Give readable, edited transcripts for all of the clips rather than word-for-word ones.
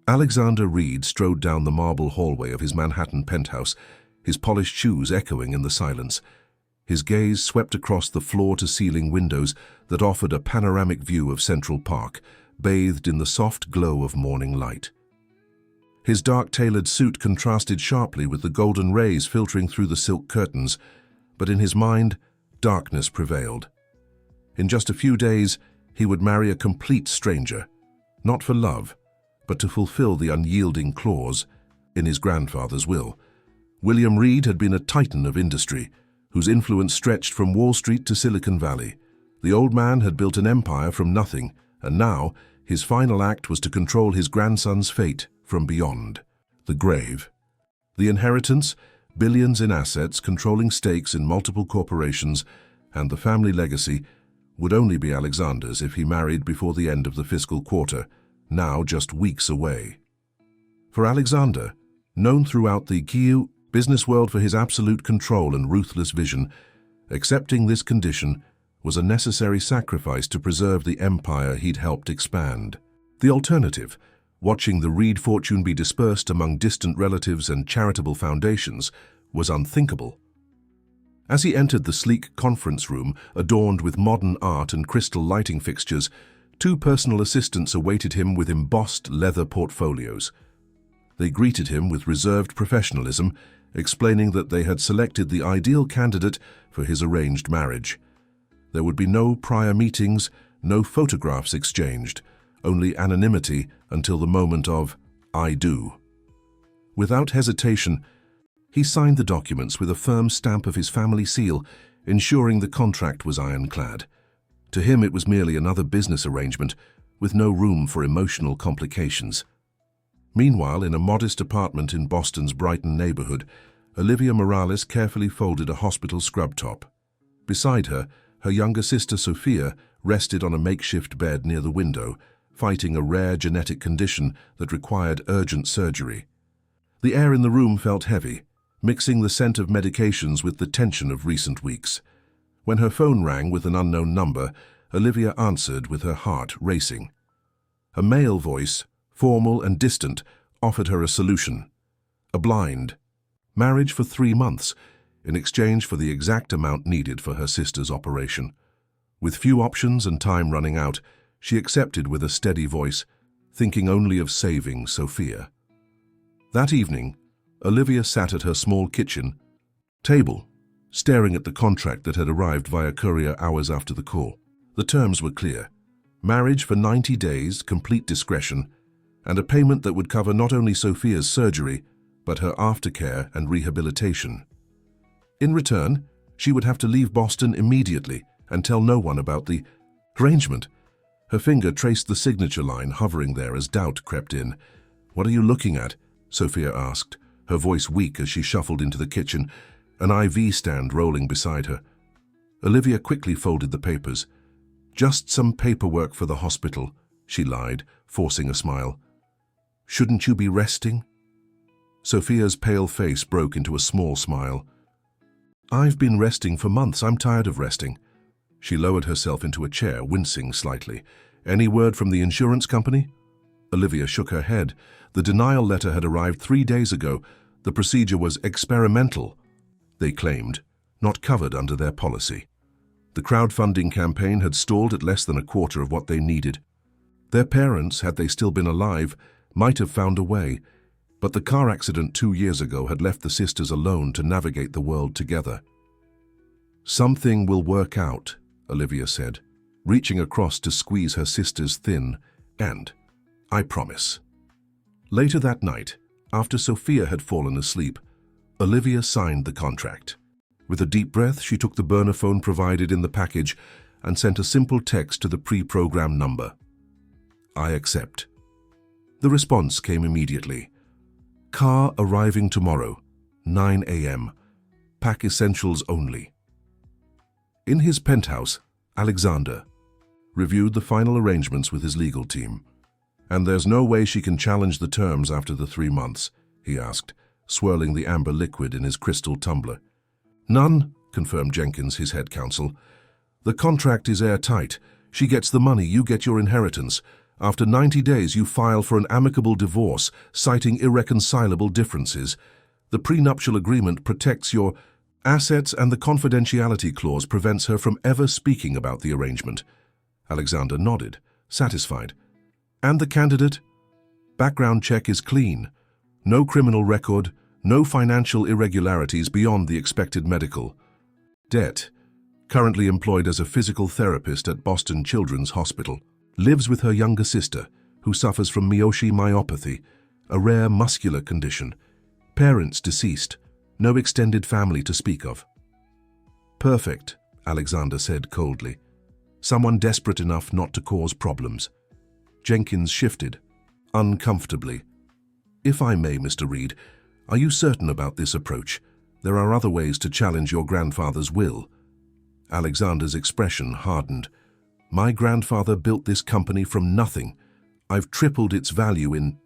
Alexander Reed strode down the marble hallway of his Manhattan penthouse, his polished shoes echoing in the silence. His gaze swept across the floor-to-ceiling windows that offered a panoramic view of Central Park, bathed in the soft glow of morning light. His dark-tailored suit contrasted sharply with the golden rays filtering through the silk curtains, but in his mind, darkness prevailed. In just a few days, he would marry a complete stranger, not for love, but to fulfill the unyielding clause in his grandfather's will. William Reed had been a titan of industry, whose influence stretched from Wall Street to Silicon Valley. The old man had built an empire from nothing, and now his final act was to control his grandson's fate from beyond the grave. The inheritance, billions in assets, controlling stakes in multiple corporations, and the family legacy would only be Alexander's if he married before the end of the fiscal quarter, now just weeks away. For Alexander, known throughout the Kyiv business world for his absolute control and ruthless vision, accepting this condition was a necessary sacrifice to preserve the empire he'd helped expand. The alternative, watching the Reed fortune be dispersed among distant relatives and charitable foundations, was unthinkable. As he entered the sleek conference room, adorned with modern art and crystal lighting fixtures, two personal assistants awaited him with embossed leather portfolios. They greeted him with reserved professionalism, explaining that they had selected the ideal candidate for his arranged marriage. There would be no prior meetings, no photographs exchanged, only anonymity until the moment of "I do." Without hesitation, he signed the documents with a firm stamp of his family seal, ensuring the contract was ironclad. To him, it was merely another business arrangement, with no room for emotional complications. Meanwhile, in a modest apartment in Boston's Brighton neighborhood, Olivia Morales carefully folded a hospital scrub top. Beside her, her younger sister Sophia rested on a makeshift bed near the window, fighting a rare genetic condition that required urgent surgery. The air in the room felt heavy, mixing the scent of medications with the tension of recent weeks. When her phone rang with an unknown number, Olivia answered with her heart racing. A male voice, formal and distant, offered her a solution. A blind. Marriage for 3 months, in exchange for the exact amount needed for her sister's operation. With few options and time running out, she accepted with a steady voice, thinking only of saving Sophia. That evening, Olivia sat at her small kitchen table, staring at the contract that had arrived via courier hours after the call. The terms were clear: marriage for 90 days, complete discretion, and a payment that would cover not only Sophia's surgery, but her aftercare and rehabilitation. In return, she would have to leave Boston immediately and tell no one about the arrangement. Her finger traced the signature line hovering there as doubt crept in. "What are you looking at?" Sophia asked, her voice weak as she shuffled into the kitchen, an IV stand rolling beside her. Olivia quickly folded the papers. "Just some paperwork for the hospital," she lied, forcing a smile. "Shouldn't you be resting?" Sophia's pale face broke into a small smile. "I've been resting for months. I'm tired of resting." She lowered herself into a chair, wincing slightly. "Any word from the insurance company?" Olivia shook her head. The denial letter had arrived 3 days ago. The procedure was experimental, they claimed, not covered under their policy. The crowdfunding campaign had stalled at less than a quarter of what they needed. Their parents, had they still been alive, might have found a way, but the car accident 2 years ago had left the sisters alone to navigate the world together. "Something will work out," Olivia said, reaching across to squeeze her sister's thin hand. "I promise." Later that night, after Sophia had fallen asleep, Olivia signed the contract. With a deep breath, she took the burner phone provided in the package and sent a simple text to the pre-programmed number. "I accept." The response came immediately. "Car arriving tomorrow, 9 a.m. Pack essentials only." In his penthouse, Alexander reviewed the final arrangements with his legal team. "And there's no way she can challenge the terms after the 3 months?" he asked, swirling the amber liquid in his crystal tumbler. "None," confirmed Jenkins, his head counsel. "The contract is airtight. She gets the money, you get your inheritance. After 90 days, you file for an amicable divorce, citing irreconcilable differences. The prenuptial agreement protects your assets and the confidentiality clause prevents her from ever speaking about the arrangement. Alexander nodded, satisfied. And the candidate? Background check is clean. No criminal record, no financial irregularities beyond the expected medical. Debt. Currently employed as a physical therapist at Boston Children's Hospital. Lives with her younger sister, who suffers from Miyoshi myopathy, a rare muscular condition. Parents deceased. No extended family to speak of. Perfect, Alexander said coldly. Someone desperate enough not to cause problems. Jenkins shifted, uncomfortably. If I may, Mr. Reed, are you certain about this approach? There are other ways to challenge your grandfather's will. Alexander's expression hardened. My grandfather built this company from nothing. I've tripled its value in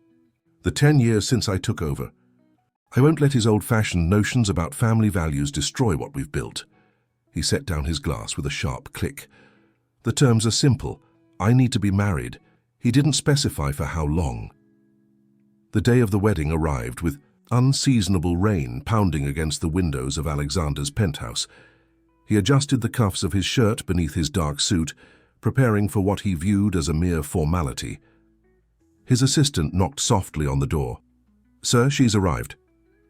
the 10 years since I took over. I won't let his old-fashioned notions about family values destroy what we've built. He set down his glass with a sharp click. The terms are simple. I need to be married. He didn't specify for how long. The day of the wedding arrived with unseasonable rain pounding against the windows of Alexander's penthouse. He adjusted the cuffs of his shirt beneath his dark suit, preparing for what he viewed as a mere formality. His assistant knocked softly on the door. Sir, she's arrived.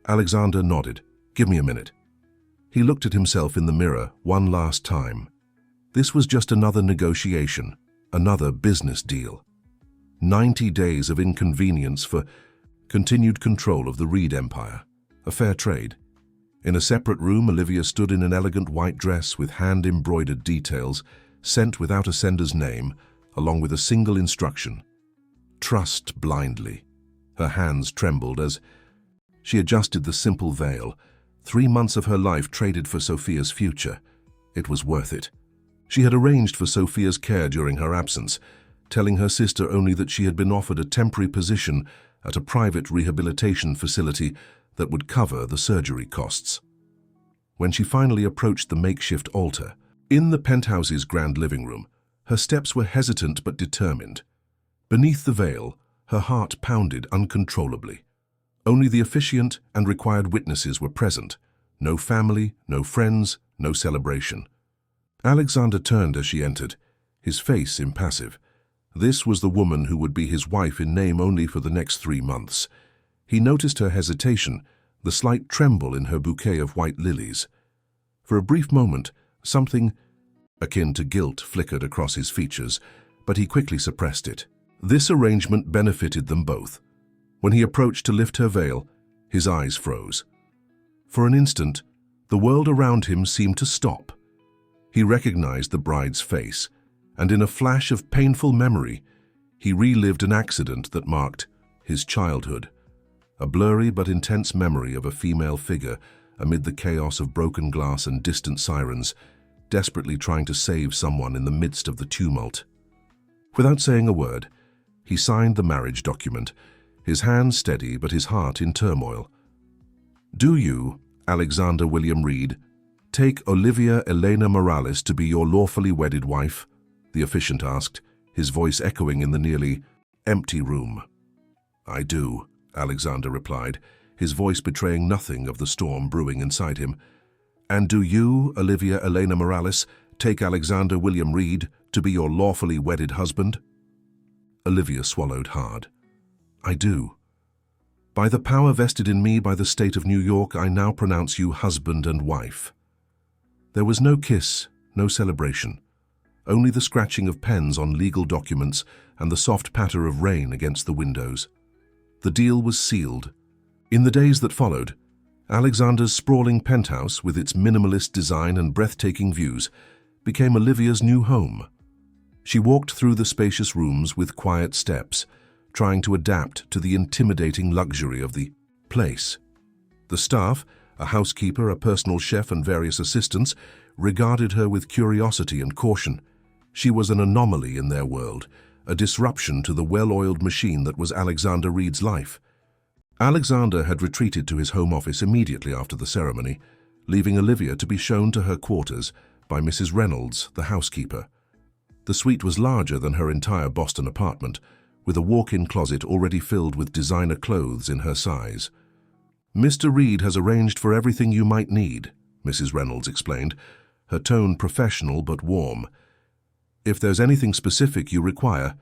Alexander nodded. Give me a minute. He looked at himself in the mirror one last time. This was just another negotiation, another business deal. 90 days of inconvenience for continued control of the Reed empire, a fair trade. In a separate room, Olivia stood in an elegant white dress with hand-embroidered details, sent without a sender's name, along with a single instruction. Trust blindly. Her hands trembled as she adjusted the simple veil. 3 months of her life traded for Sophia's future. It was worth it. She had arranged for Sophia's care during her absence, telling her sister only that she had been offered a temporary position at a private rehabilitation facility that would cover the surgery costs. When she finally approached the makeshift altar, in the penthouse's grand living room, her steps were hesitant but determined. Beneath the veil, her heart pounded uncontrollably. Only the officiant and required witnesses were present. No family, no friends, no celebration. Alexander turned as she entered, his face impassive. This was the woman who would be his wife in name only for the next 3 months. He noticed her hesitation, the slight tremble in her bouquet of white lilies. For a brief moment, something akin to guilt flickered across his features, but he quickly suppressed it. This arrangement benefited them both. When he approached to lift her veil, his eyes froze. For an instant, the world around him seemed to stop. He recognized the bride's face, and in a flash of painful memory, he relived an accident that marked his childhood. A blurry but intense memory of a female figure amid the chaos of broken glass and distant sirens, desperately trying to save someone in the midst of the tumult. Without saying a word, he signed the marriage document, his hand steady but his heart in turmoil. Do you, Alexander William Reed, take Olivia Elena Morales to be your lawfully wedded wife? The officiant asked, his voice echoing in the nearly empty room. I do, Alexander replied, his voice betraying nothing of the storm brewing inside him. And do you, Olivia Elena Morales, take Alexander William Reed to be your lawfully wedded husband? Olivia swallowed hard. I do. By the power vested in me by the state of New York, I now pronounce you husband and wife. There was no kiss, no celebration, only the scratching of pens on legal documents and the soft patter of rain against the windows. The deal was sealed. In the days that followed, Alexander's sprawling penthouse, with its minimalist design and breathtaking views, became Olivia's new home. She walked through the spacious rooms with quiet steps, trying to adapt to the intimidating luxury of the place. The staff, a housekeeper, a personal chef, and various assistants, regarded her with curiosity and caution. She was an anomaly in their world, a disruption to the well-oiled machine that was Alexander Reed's life. Alexander had retreated to his home office immediately after the ceremony, leaving Olivia to be shown to her quarters by Mrs. Reynolds, the housekeeper. The suite was larger than her entire Boston apartment, with a walk-in closet already filled with designer clothes in her size. "Mr. Reed has arranged for everything you might need," Mrs. Reynolds explained, her tone professional but warm. "If there's anything specific you require,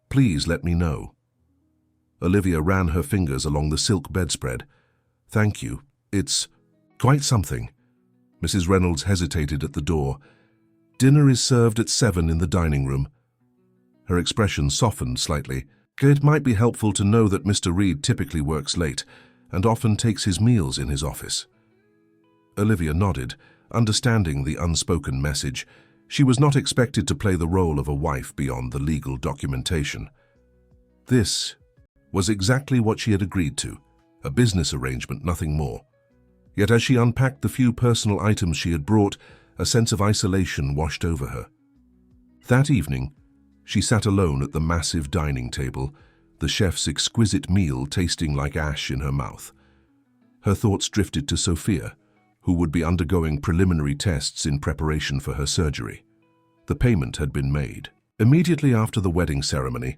please let me know." Olivia ran her fingers along the silk bedspread. "Thank you. It's quite something." Mrs. Reynolds hesitated at the door. "Dinner is served at 7 in the dining room." Her expression softened slightly. "It might be helpful to know that Mr. Reed typically works late and often takes his meals in his office." Olivia nodded, understanding the unspoken message. She was not expected to play the role of a wife beyond the legal documentation. This was exactly what she had agreed to, a business arrangement, nothing more. Yet as she unpacked the few personal items she had brought, a sense of isolation washed over her. That evening, she sat alone at the massive dining table, the chef's exquisite meal tasting like ash in her mouth. Her thoughts drifted to Sophia, who would be undergoing preliminary tests in preparation for her surgery. The payment had been made. Immediately after the wedding ceremony,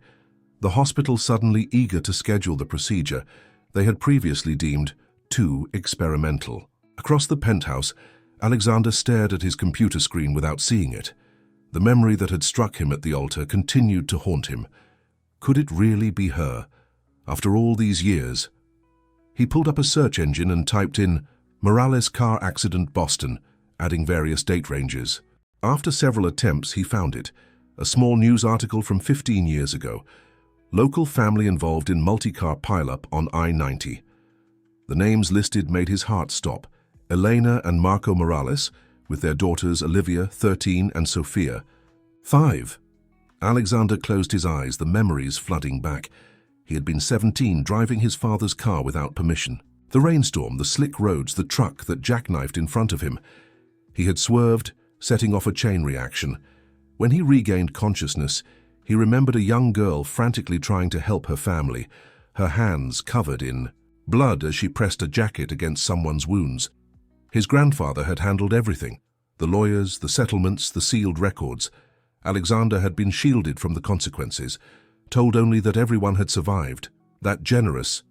the hospital suddenly eager to schedule the procedure they had previously deemed too experimental. Across the penthouse, Alexander stared at his computer screen without seeing it. The memory that had struck him at the altar continued to haunt him. Could it really be her? After all these years? He pulled up a search engine and typed in Morales car accident Boston, adding various date ranges. After several attempts, he found it. A small news article from 15 years ago. Local family involved in multi-car pileup on I-90. The names listed made his heart stop. Elena and Marco Morales, with their daughters Olivia, 13, and Sophia, 5. Alexander closed his eyes, the memories flooding back. He had been 17, driving his father's car without permission. The rainstorm, the slick roads, the truck that jackknifed in front of him. He had swerved, setting off a chain reaction. When he regained consciousness, he remembered a young girl frantically trying to help her family, her hands covered in blood as she pressed a jacket against someone's wounds. His grandfather had handled everything. The lawyers, the settlements, the sealed records. Alexander had been shielded from the consequences, told only that everyone had survived, that generous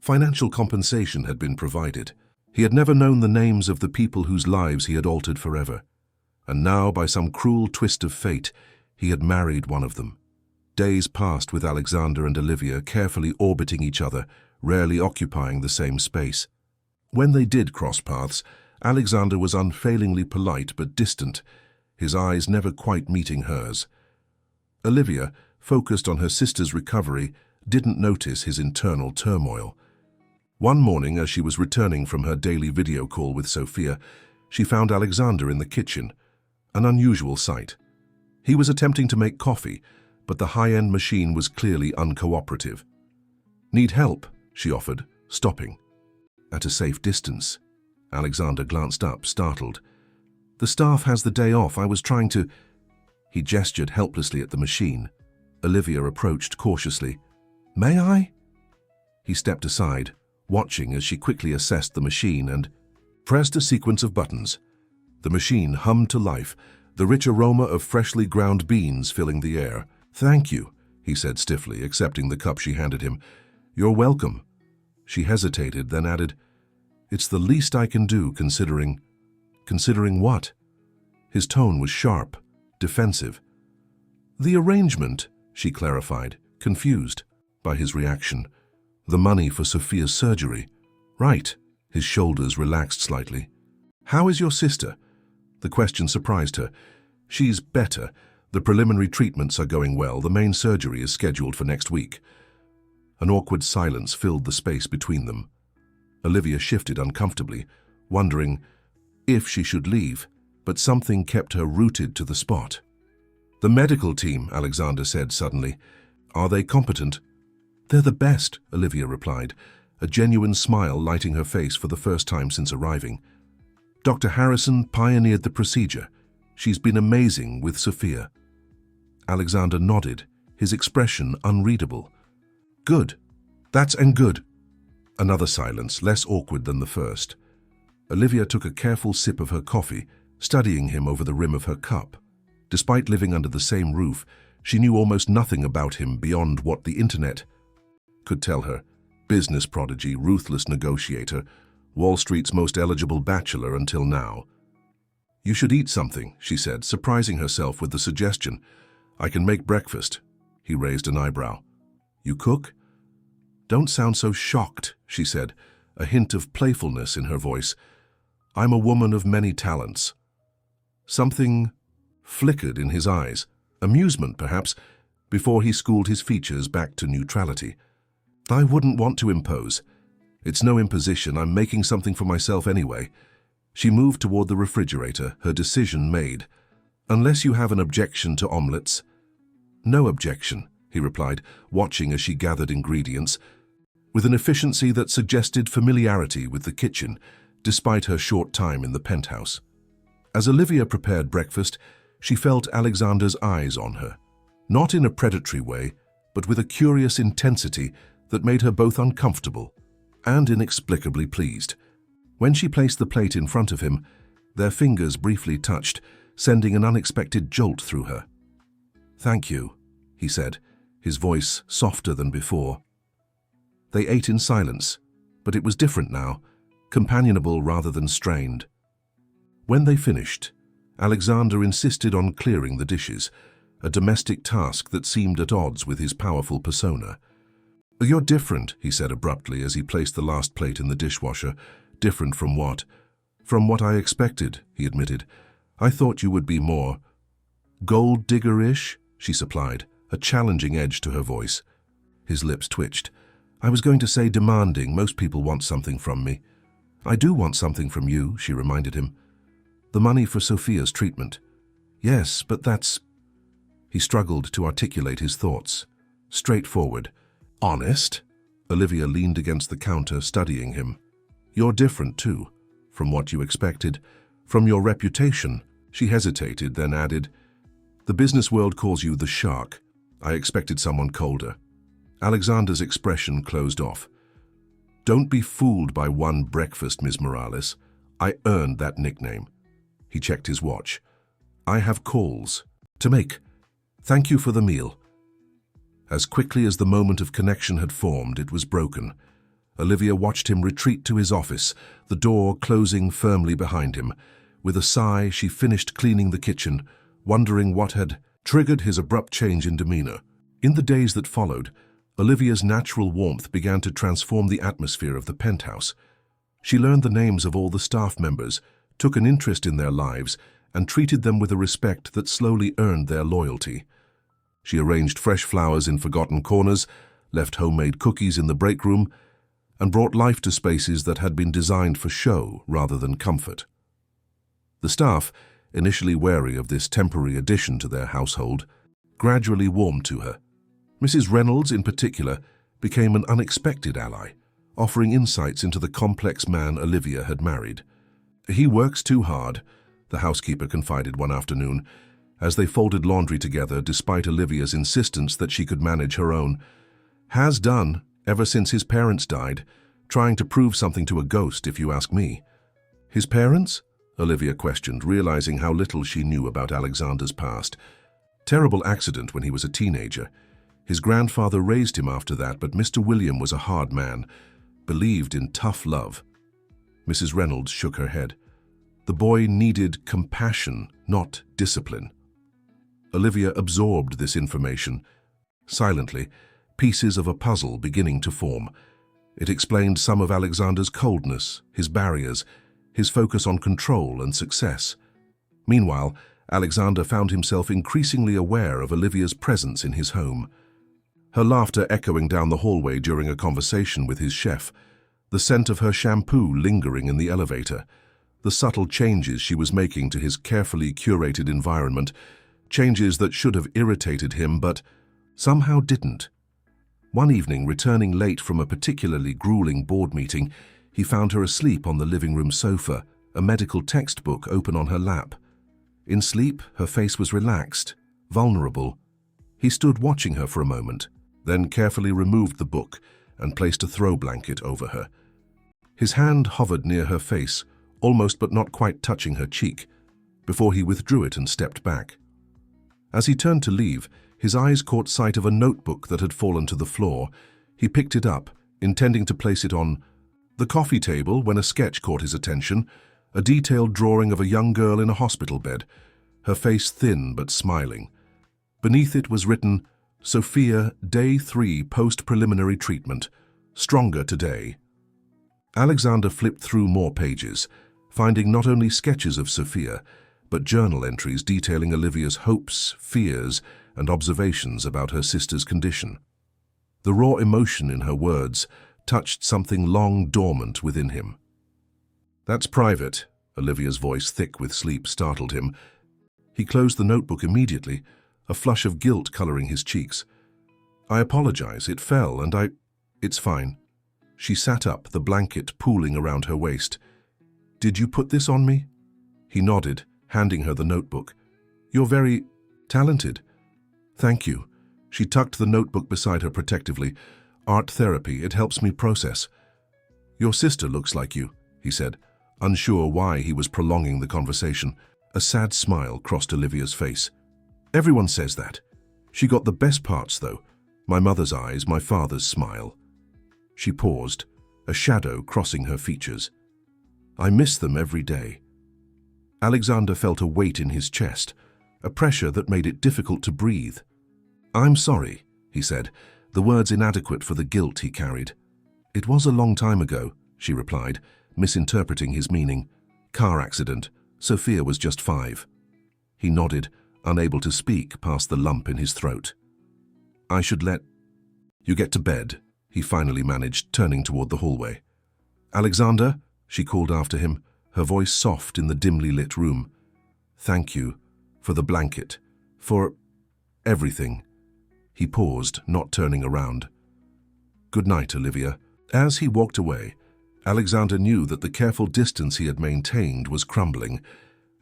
financial compensation had been provided. He had never known the names of the people whose lives he had altered forever. And now, by some cruel twist of fate, he had married one of them. Days passed with Alexander and Olivia carefully orbiting each other, rarely occupying the same space. When they did cross paths, Alexander was unfailingly polite but distant, his eyes never quite meeting hers. Olivia, focused on her sister's recovery, didn't notice his internal turmoil. One morning, as she was returning from her daily video call with Sophia, she found Alexander in the kitchen, an unusual sight. He was attempting to make coffee, but the high-end machine was clearly uncooperative. "Need help?" she offered, stopping. At a safe distance, Alexander glanced up, startled. "The staff has the day off. I was trying to—" He gestured helplessly at the machine. Olivia approached cautiously. "May I?" He stepped aside, watching as she quickly assessed the machine and pressed a sequence of buttons. The machine hummed to life, the rich aroma of freshly ground beans filling the air. "Thank you," he said stiffly, accepting the cup she handed him. "You're welcome." She hesitated, then added, "It's the least I can do, considering—" "Considering what?" His tone was sharp, defensive. "The arrangement," she clarified, confused by his reaction. "The money for Sophia's surgery." "Right." His shoulders relaxed slightly. "How is your sister?" The question surprised her. "She's better. The preliminary treatments are going well. The main surgery is scheduled for next week." An awkward silence filled the space between them. Olivia shifted uncomfortably, wondering if she should leave, but something kept her rooted to the spot. "The medical team," Alexander said suddenly. "Are they competent?" "They're the best," Olivia replied, a genuine smile lighting her face for the first time since arriving. "Dr. Harrison pioneered the procedure. She's been amazing with Sophia." Alexander nodded, his expression unreadable. "Good. That's good." Another silence, less awkward than the first. Olivia took a careful sip of her coffee, studying him over the rim of her cup. Despite living under the same roof, she knew almost nothing about him beyond what the internet could tell her. Business prodigy, ruthless negotiator, Wall Street's most eligible bachelor until now. "You should eat something," she said, surprising herself with the suggestion. "I can make breakfast." He raised an eyebrow. "You cook?" "Don't sound so shocked," she said, a hint of playfulness in her voice. "I'm a woman of many talents." Something flickered in his eyes, amusement perhaps, before he schooled his features back to neutrality. "I wouldn't want to impose. It's no imposition, I'm making something for myself anyway." She moved toward the refrigerator, her decision made. "Unless you have an objection to omelets." "No objection," he replied, watching as she gathered ingredients, with an efficiency that suggested familiarity with the kitchen, despite her short time in the penthouse. As Olivia prepared breakfast, she felt Alexander's eyes on her, not in a predatory way, but with a curious intensity that made her both uncomfortable and inexplicably pleased. When she placed the plate in front of him, their fingers briefly touched, sending an unexpected jolt through her. "Thank you," he said, his voice softer than before. They ate in silence, but it was different now, companionable rather than strained. When they finished, Alexander insisted on clearing the dishes, a domestic task that seemed at odds with his powerful persona. "You're different," he said abruptly as he placed the last plate in the dishwasher. "Different from what?" "From what I expected," he admitted. "I thought you would be more gold-digger-ish," she supplied, a challenging edge to her voice. His lips twitched. "I was going to say demanding. Most people want something from me." "I do want something from you," she reminded him. "The money for Sophia's treatment." "Yes, but that's—" He struggled to articulate his thoughts. Straightforward. "Honest?" Olivia leaned against the counter, studying him. "You're different, too, from what you expected. From your reputation." She hesitated, then added, "The business world calls you the shark. I expected someone colder." Alexander's expression closed off. "Don't be fooled by one breakfast, Ms. Morales. I earned that nickname." He checked his watch. "I have calls to make. Thank you for the meal." As quickly as the moment of connection had formed, it was broken. Olivia watched him retreat to his office, the door closing firmly behind him. With a sigh, she finished cleaning the kitchen, wondering what had triggered his abrupt change in demeanor. In the days that followed, Olivia's natural warmth began to transform the atmosphere of the penthouse. She learned the names of all the staff members, took an interest in their lives, and treated them with a respect that slowly earned their loyalty. She arranged fresh flowers in forgotten corners, left homemade cookies in the break room, and brought life to spaces that had been designed for show rather than comfort. The staff, initially wary of this temporary addition to their household, gradually warmed to her. Mrs. Reynolds, in particular, became an unexpected ally, offering insights into the complex man Olivia had married. "He works too hard," the housekeeper confided one afternoon, as they folded laundry together despite Olivia's insistence that she could manage her own. "Has done, ever since his parents died, trying to prove something to a ghost, if you ask me." "His parents?" Olivia questioned, realizing how little she knew about Alexander's past. "Terrible accident when he was a teenager. His grandfather raised him after that, but Mr. William was a hard man, believed in tough love." Mrs. Reynolds shook her head. "The boy needed compassion, not discipline." Olivia absorbed this information. Silently, pieces of a puzzle beginning to form. It explained some of Alexander's coldness, his barriers, his focus on control and success. Meanwhile, Alexander found himself increasingly aware of Olivia's presence in his home. Her laughter echoing down the hallway during a conversation with his chef, the scent of her shampoo lingering in the elevator, the subtle changes she was making to his carefully curated environment, changes that should have irritated him but somehow didn't. One evening, returning late from a particularly grueling board meeting, he found her asleep on the living room sofa, a medical textbook open on her lap. In sleep, her face was relaxed, vulnerable. He stood watching her for a moment, then carefully removed the book and placed a throw blanket over her. His hand hovered near her face, almost but not quite touching her cheek, before he withdrew it and stepped back. As he turned to leave, his eyes caught sight of a notebook that had fallen to the floor. He picked it up, intending to place it on the coffee table when a sketch caught his attention, a detailed drawing of a young girl in a hospital bed, her face thin but smiling. Beneath it was written, "Sophia, Day 3 post-preliminary treatment. Stronger today." Alexander flipped through more pages, finding not only sketches of Sophia, but journal entries detailing Olivia's hopes, fears, and observations about her sister's condition. The raw emotion in her words touched something long dormant within him. "That's private," Olivia's voice, thick with sleep, startled him. He closed the notebook immediately, a flush of guilt coloring his cheeks. "I apologize. It fell, and It's fine." She sat up, the blanket pooling around her waist. "Did you put this on me?" He nodded, handing her the notebook. "You're very talented." "Thank you." She tucked the notebook beside her protectively. "Art therapy, it helps me process." "Your sister looks like you," he said, unsure why he was prolonging the conversation. A sad smile crossed Olivia's face. "Everyone says that. She got the best parts, though. My mother's eyes, my father's smile." She paused, a shadow crossing her features. "I miss them every day." Alexander felt a weight in his chest, a pressure that made it difficult to breathe. "I'm sorry," he said, the words inadequate for the guilt he carried. "It was a long time ago," she replied, misinterpreting his meaning. "Car accident. Sophia was just 5. He nodded, unable to speak past the lump in his throat. "I should let you get to bed," he finally managed, turning toward the hallway. "Alexander," she called after him, her voice soft in the dimly lit room. "Thank you for the blanket, for everything." He paused, not turning around. "Good night, Olivia." As he walked away, Alexander knew that the careful distance he had maintained was crumbling.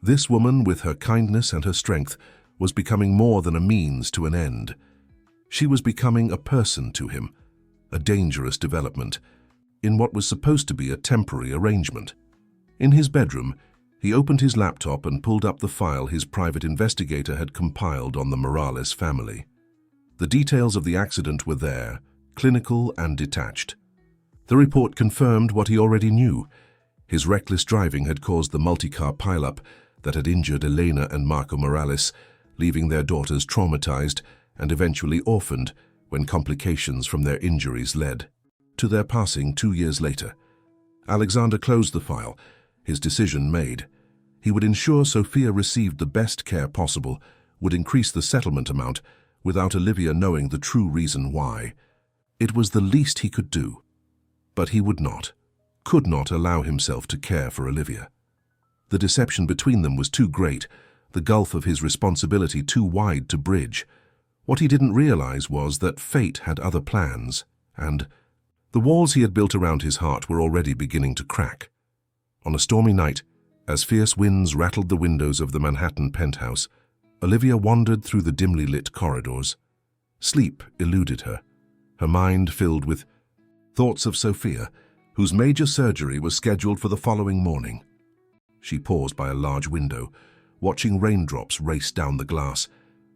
This woman, with her kindness and her strength, was becoming more than a means to an end. She was becoming a person to him, a dangerous development, in what was supposed to be a temporary arrangement. In his bedroom, he opened his laptop and pulled up the file his private investigator had compiled on the Morales family. The details of the accident were there, clinical and detached. The report confirmed what he already knew. His reckless driving had caused the multi-car pileup that had injured Elena and Marco Morales, leaving their daughters traumatized and eventually orphaned when complications from their injuries led to their passing 2 years later. Alexander closed the file, his decision made. He would ensure Sophia received the best care possible, would increase the settlement amount without Olivia knowing the true reason why. It was the least he could do. But he would not, could not allow himself to care for Olivia. The deception between them was too great, the gulf of his responsibility too wide to bridge. What he didn't realize was that fate had other plans, and the walls he had built around his heart were already beginning to crack. On a stormy night, as fierce winds rattled the windows of the Manhattan penthouse, Olivia wandered through the dimly lit corridors. Sleep eluded her, her mind filled with thoughts of Sophia, whose major surgery was scheduled for the following morning. She paused by a large window, watching raindrops race down the glass,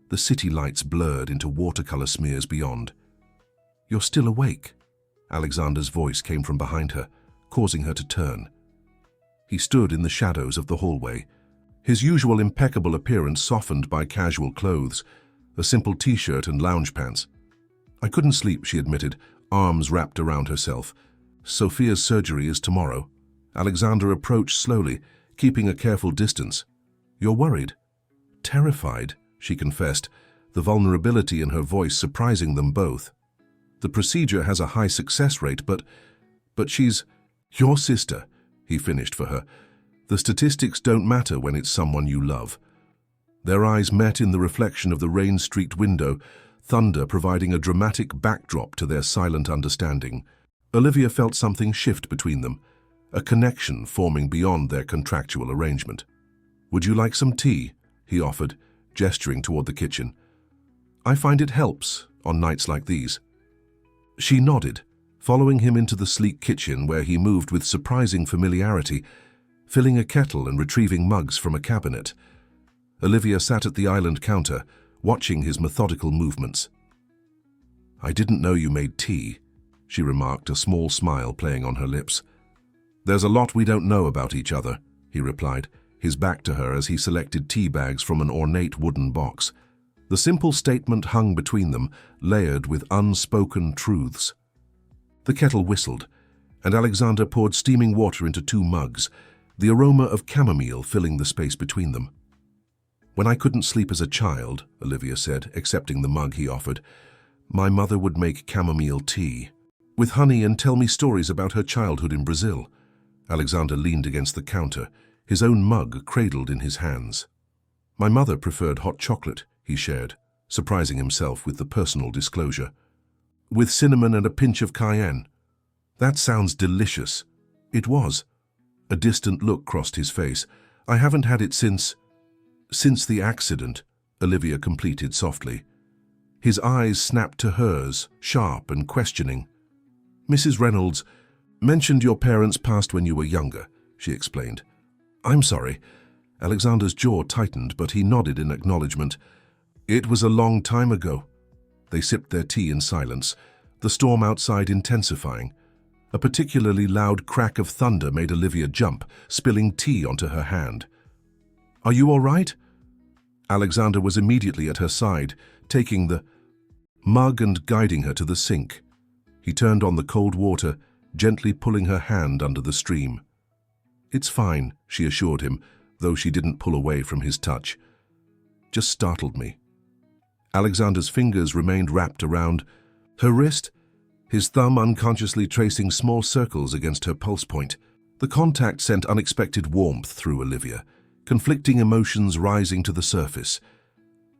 the city lights blurred into watercolor smears beyond. "You're still awake?" Alexander's voice came from behind her, causing her to turn. He stood in the shadows of the hallway, his usual impeccable appearance softened by casual clothes, a simple t-shirt and lounge pants. "I couldn't sleep," she admitted, arms wrapped around herself. "Sophia's surgery is tomorrow." Alexander approached slowly, keeping a careful distance. "You're worried?" "Terrified," she confessed, the vulnerability in her voice surprising them both. "The procedure has a high success rate, but she's your sister," he finished for her. "The statistics don't matter when it's someone you love." Their eyes met in the reflection of the rain-streaked window, thunder providing a dramatic backdrop to their silent understanding. Olivia felt something shift between them, a connection forming beyond their contractual arrangement. "Would you like some tea?" he offered, gesturing toward the kitchen. "I find it helps on nights like these." She nodded, following him into the sleek kitchen where he moved with surprising familiarity, filling a kettle and retrieving mugs from a cabinet. Olivia sat at the island counter, watching his methodical movements. "I didn't know you made tea," she remarked, a small smile playing on her lips. "There's a lot we don't know about each other," he replied, his back to her as he selected tea bags from an ornate wooden box. The simple statement hung between them, layered with unspoken truths. The kettle whistled, and Alexander poured steaming water into 2 mugs, the aroma of chamomile filling the space between them. "When I couldn't sleep as a child," Olivia said, accepting the mug he offered, "my mother would make chamomile tea with honey and tell me stories about her childhood in Brazil." Alexander leaned against the counter, his own mug cradled in his hands. "My mother preferred hot chocolate," he shared, surprising himself with the personal disclosure. "With cinnamon and a pinch of cayenne." "That sounds delicious." It was. A distant look crossed his face. "I haven't had it since the accident," Olivia completed softly. His eyes snapped to hers, sharp and questioning. "Mrs. Reynolds mentioned your parents passed when you were younger," she explained. "I'm sorry." Alexander's jaw tightened, but he nodded in acknowledgement. "It was a long time ago." They sipped their tea in silence, the storm outside intensifying. A particularly loud crack of thunder made Olivia jump, spilling tea onto her hand. "Are you all right?" Alexander was immediately at her side, taking the mug and guiding her to the sink. He turned on the cold water, gently pulling her hand under the stream. "It's fine," she assured him, though she didn't pull away from his touch. "Just startled me." Alexander's fingers remained wrapped around her wrist, his thumb unconsciously tracing small circles against her pulse point. The contact sent unexpected warmth through Olivia, conflicting emotions rising to the surface.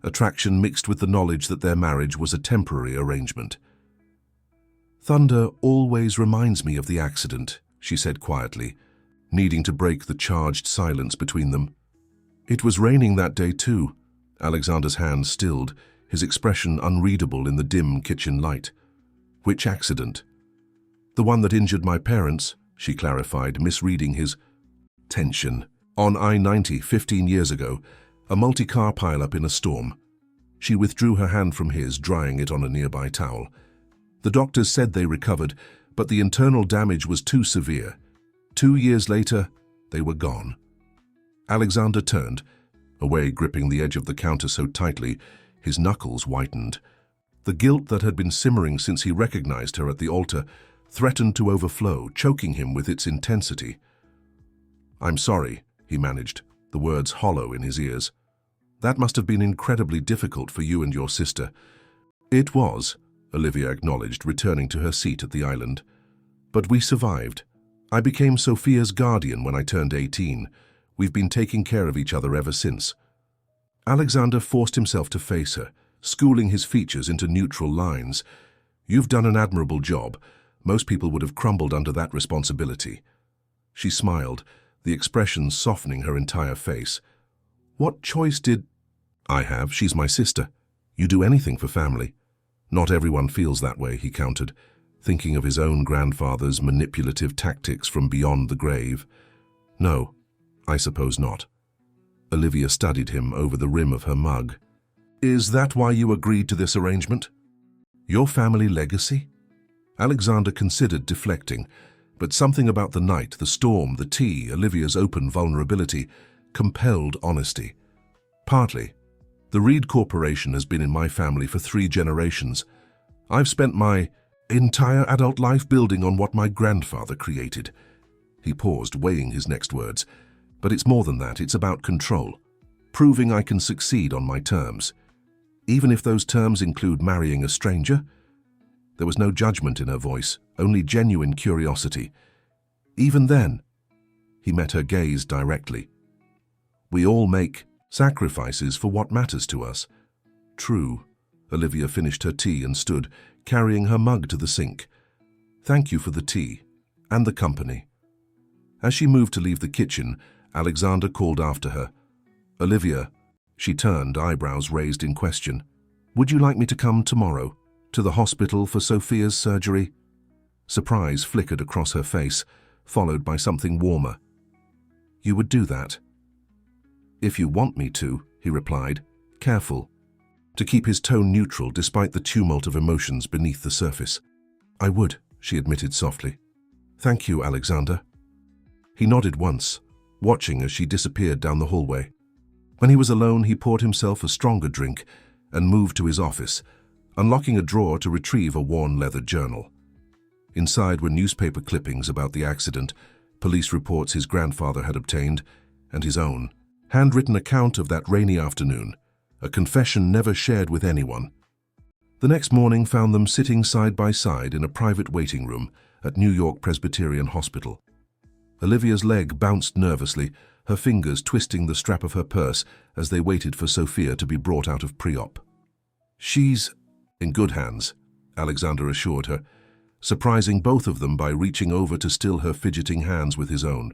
Attraction mixed with the knowledge that their marriage was a temporary arrangement. "Thunder always reminds me of the accident," she said quietly, needing to break the charged silence between them. "It was raining that day too." Alexander's hand stilled, his expression unreadable in the dim kitchen light. "Which accident?" "The one that injured my parents," she clarified, misreading his tension. "On I-90 15 years ago, a multi-car pileup in a storm." She withdrew her hand from his, drying it on a nearby towel. "The doctors said they recovered, but the internal damage was too severe. 2 years later, they were gone." Alexander turned, away, gripping the edge of the counter so tightly, his knuckles whitened. The guilt that had been simmering since he recognized her at the altar threatened to overflow, choking him with its intensity. "I'm sorry," he managed, the words hollow in his ears. "That must have been incredibly difficult for you and your sister." "It was," Olivia acknowledged, returning to her seat at the island. "But we survived. I became Sophia's guardian when I turned 18. We've been taking care of each other ever since." Alexander forced himself to face her, schooling his features into neutral lines. "You've done an admirable job. Most people would have crumbled under that responsibility." She smiled, the expression softening her entire face. "What choice did I have? She's my sister. You do anything for family." "Not everyone feels that way," he countered, thinking of his own grandfather's manipulative tactics from beyond the grave. "No, I suppose not." Olivia studied him over the rim of her mug. "Is that why you agreed to this arrangement? Your family legacy?" Alexander considered deflecting, but something about the night, the storm, the tea, Olivia's open vulnerability, compelled honesty. "Partly. The Reed Corporation has been in my family for 3 generations. I've spent my entire adult life building on what my grandfather created." He paused, weighing his next words. "But it's more than that. It's about control, proving I can succeed on my terms. Even if those terms include marrying a stranger." There was no judgment in her voice, only genuine curiosity. "Even then," he met her gaze directly, "we all make sacrifices for what matters to us." "True." Olivia finished her tea and stood, carrying her mug to the sink. "Thank you for the tea and the company." As she moved to leave the kitchen, Alexander called after her. "Olivia." She turned, eyebrows raised in question. "Would you like me to come tomorrow, to the hospital for Sophia's surgery?" Surprise flickered across her face, followed by something warmer. "You would do that?" "If you want me to," he replied, careful. to keep his tone neutral despite the tumult of emotions beneath the surface. "I would," she admitted softly. "Thank you, Alexander." He nodded once, watching as she disappeared down the hallway. When he was alone, he poured himself a stronger drink and moved to his office, unlocking a drawer to retrieve a worn leather journal. Inside were newspaper clippings about the accident, police reports his grandfather had obtained, and his own handwritten account of that rainy afternoon, a confession never shared with anyone. The next morning found them sitting side by side in a private waiting room at New York Presbyterian Hospital. Olivia's leg bounced nervously, her fingers twisting the strap of her purse as they waited for Sophia to be brought out of pre-op. "She's in good hands," Alexander assured her, surprising both of them by reaching over to still her fidgeting hands with his own.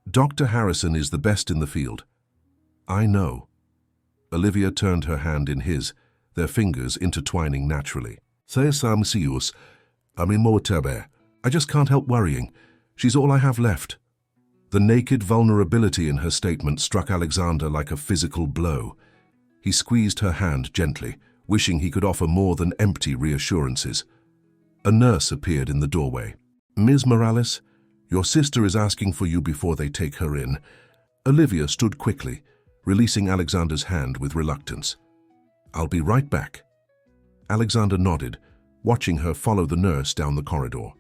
"Dr. Harrison is the best in the field." "I know." Olivia turned her hand in his, their fingers intertwining naturally. "I just can't help worrying. She's all I have left." The naked vulnerability in her statement struck Alexander like a physical blow. He squeezed her hand gently, wishing he could offer more than empty reassurances. A nurse appeared in the doorway. "Ms. Morales, your sister is asking for you before they take her in." Olivia stood quickly, releasing Alexander's hand with reluctance. "I'll be right back." Alexander nodded, watching her follow the nurse down the corridor.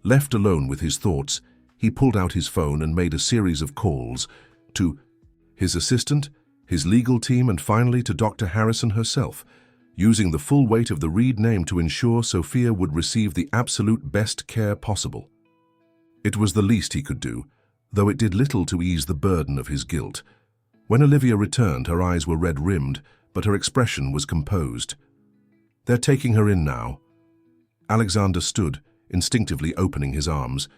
Left alone with his thoughts, he pulled out his phone and made a series of calls to his assistant, his legal team, and finally to Dr. Harrison herself, using the full weight of the Reed name to ensure Sophia would receive the absolute best care possible. It was the least he could do, though it did little to ease the burden of his guilt. When Olivia returned, her eyes were red-rimmed, but her expression was composed. "They're taking her in now." Alexander stood, instinctively opening his arms.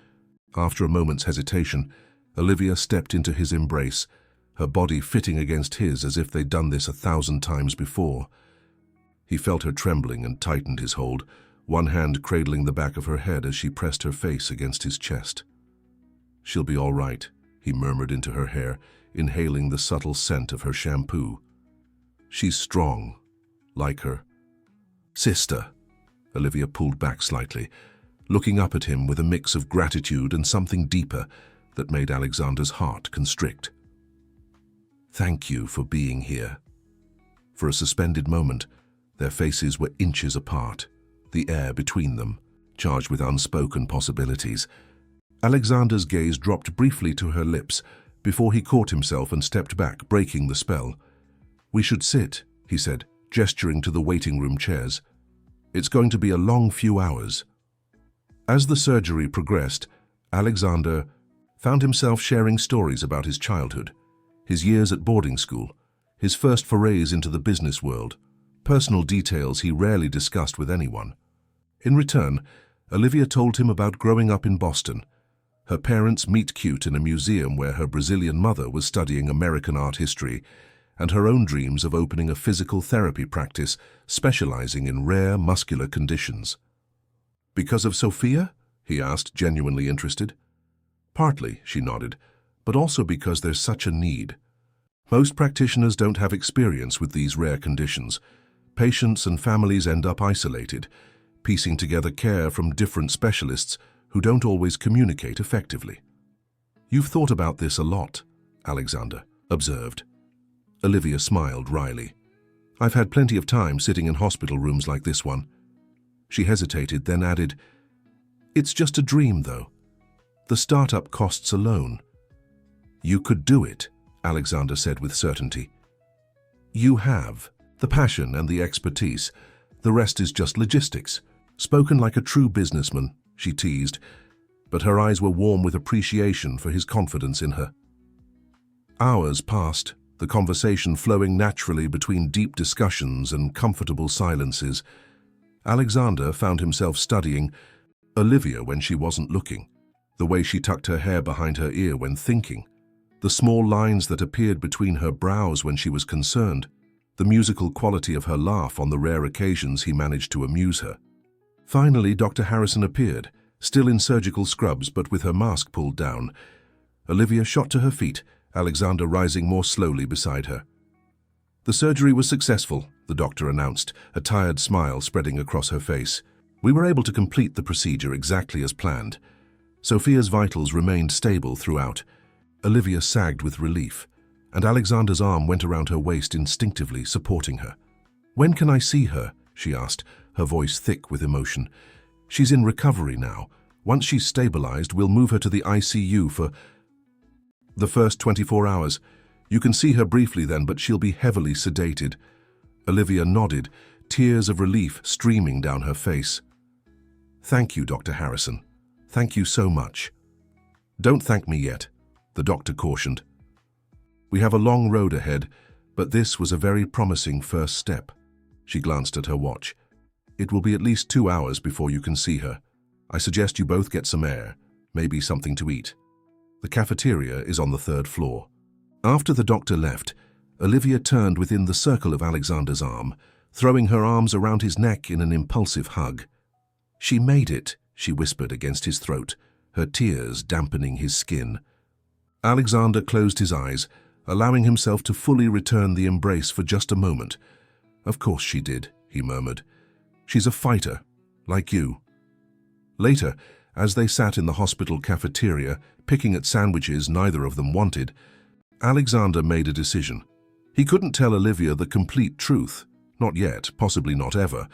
After a moment's hesitation, Olivia stepped into his embrace, her body fitting against his as if they'd done this 1,000 times before. He felt her trembling and tightened his hold, one hand cradling the back of her head as she pressed her face against his chest. "She'll be all right," he murmured into her hair, inhaling the subtle scent of her shampoo. "She's strong, like her sister." Olivia pulled back slightly, looking up at him with a mix of gratitude and something deeper that made Alexander's heart constrict. "Thank you for being here." For a suspended moment, their faces were inches apart, the air between them charged with unspoken possibilities. Alexander's gaze dropped briefly to her lips before he caught himself and stepped back, breaking the spell. "We should sit," he said, gesturing to the waiting room chairs. "It's going to be a long few hours." As the surgery progressed, Alexander found himself sharing stories about his childhood, his years at boarding school, his first forays into the business world, personal details he rarely discussed with anyone. In return, Olivia told him about growing up in Boston, her parents' meet-cute in a museum where her Brazilian mother was studying American art history, and her own dreams of opening a physical therapy practice specializing in rare muscular conditions. "Because of Sophia?" he asked, genuinely interested. "Partly," she nodded, "but also because there's such a need. Most practitioners don't have experience with these rare conditions. Patients and families end up isolated, piecing together care from different specialists who don't always communicate effectively." "You've thought about this a lot," Alexander observed. Olivia smiled wryly. "I've had plenty of time sitting in hospital rooms like this one." She hesitated, then added, "It's just a dream, though. The startup costs alone." "You could do it," Alexander said with certainty. "You have the passion and the expertise. The rest is just logistics." "Spoken like a true businessman," she teased, but her eyes were warm with appreciation for his confidence in her. Hours passed, the conversation flowing naturally between deep discussions and comfortable silences. Alexander found himself studying Olivia when she wasn't looking, the way she tucked her hair behind her ear when thinking, the small lines that appeared between her brows when she was concerned, the musical quality of her laugh on the rare occasions he managed to amuse her. Finally, Dr. Harrison appeared, still in surgical scrubs but with her mask pulled down. Olivia shot to her feet, Alexander rising more slowly beside her. The surgery was successful, the doctor announced, a tired smile spreading across her face. We were able to complete the procedure exactly as planned. Sophia's vitals remained stable throughout. Olivia sagged with relief, and Alexander's arm went around her waist instinctively, supporting her. "When can I see her?" she asked, her voice thick with emotion. "She's in recovery now. Once she's stabilized, we'll move her to the ICU for the first 24 hours. You can see her briefly then, but she'll be heavily sedated." Olivia nodded, tears of relief streaming down her face. "Thank you, Dr. Harrison. Thank you so much." "Don't thank me yet," the doctor cautioned. "We have a long road ahead, but this was a very promising first step." She glanced at her watch. "It will be at least 2 hours before you can see her. I suggest you both get some air, maybe something to eat. The cafeteria is on the 3rd floor." After the doctor left, Olivia turned within the circle of Alexander's arm, throwing her arms around his neck in an impulsive hug. "She made it," she whispered against his throat, her tears dampening his skin. Alexander closed his eyes, allowing himself to fully return the embrace for just a moment. "Of course she did," he murmured. "She's a fighter, like you." Later, as they sat in the hospital cafeteria, picking at sandwiches neither of them wanted, Alexander made a decision. He couldn't tell Olivia the complete truth, not yet, possibly not ever,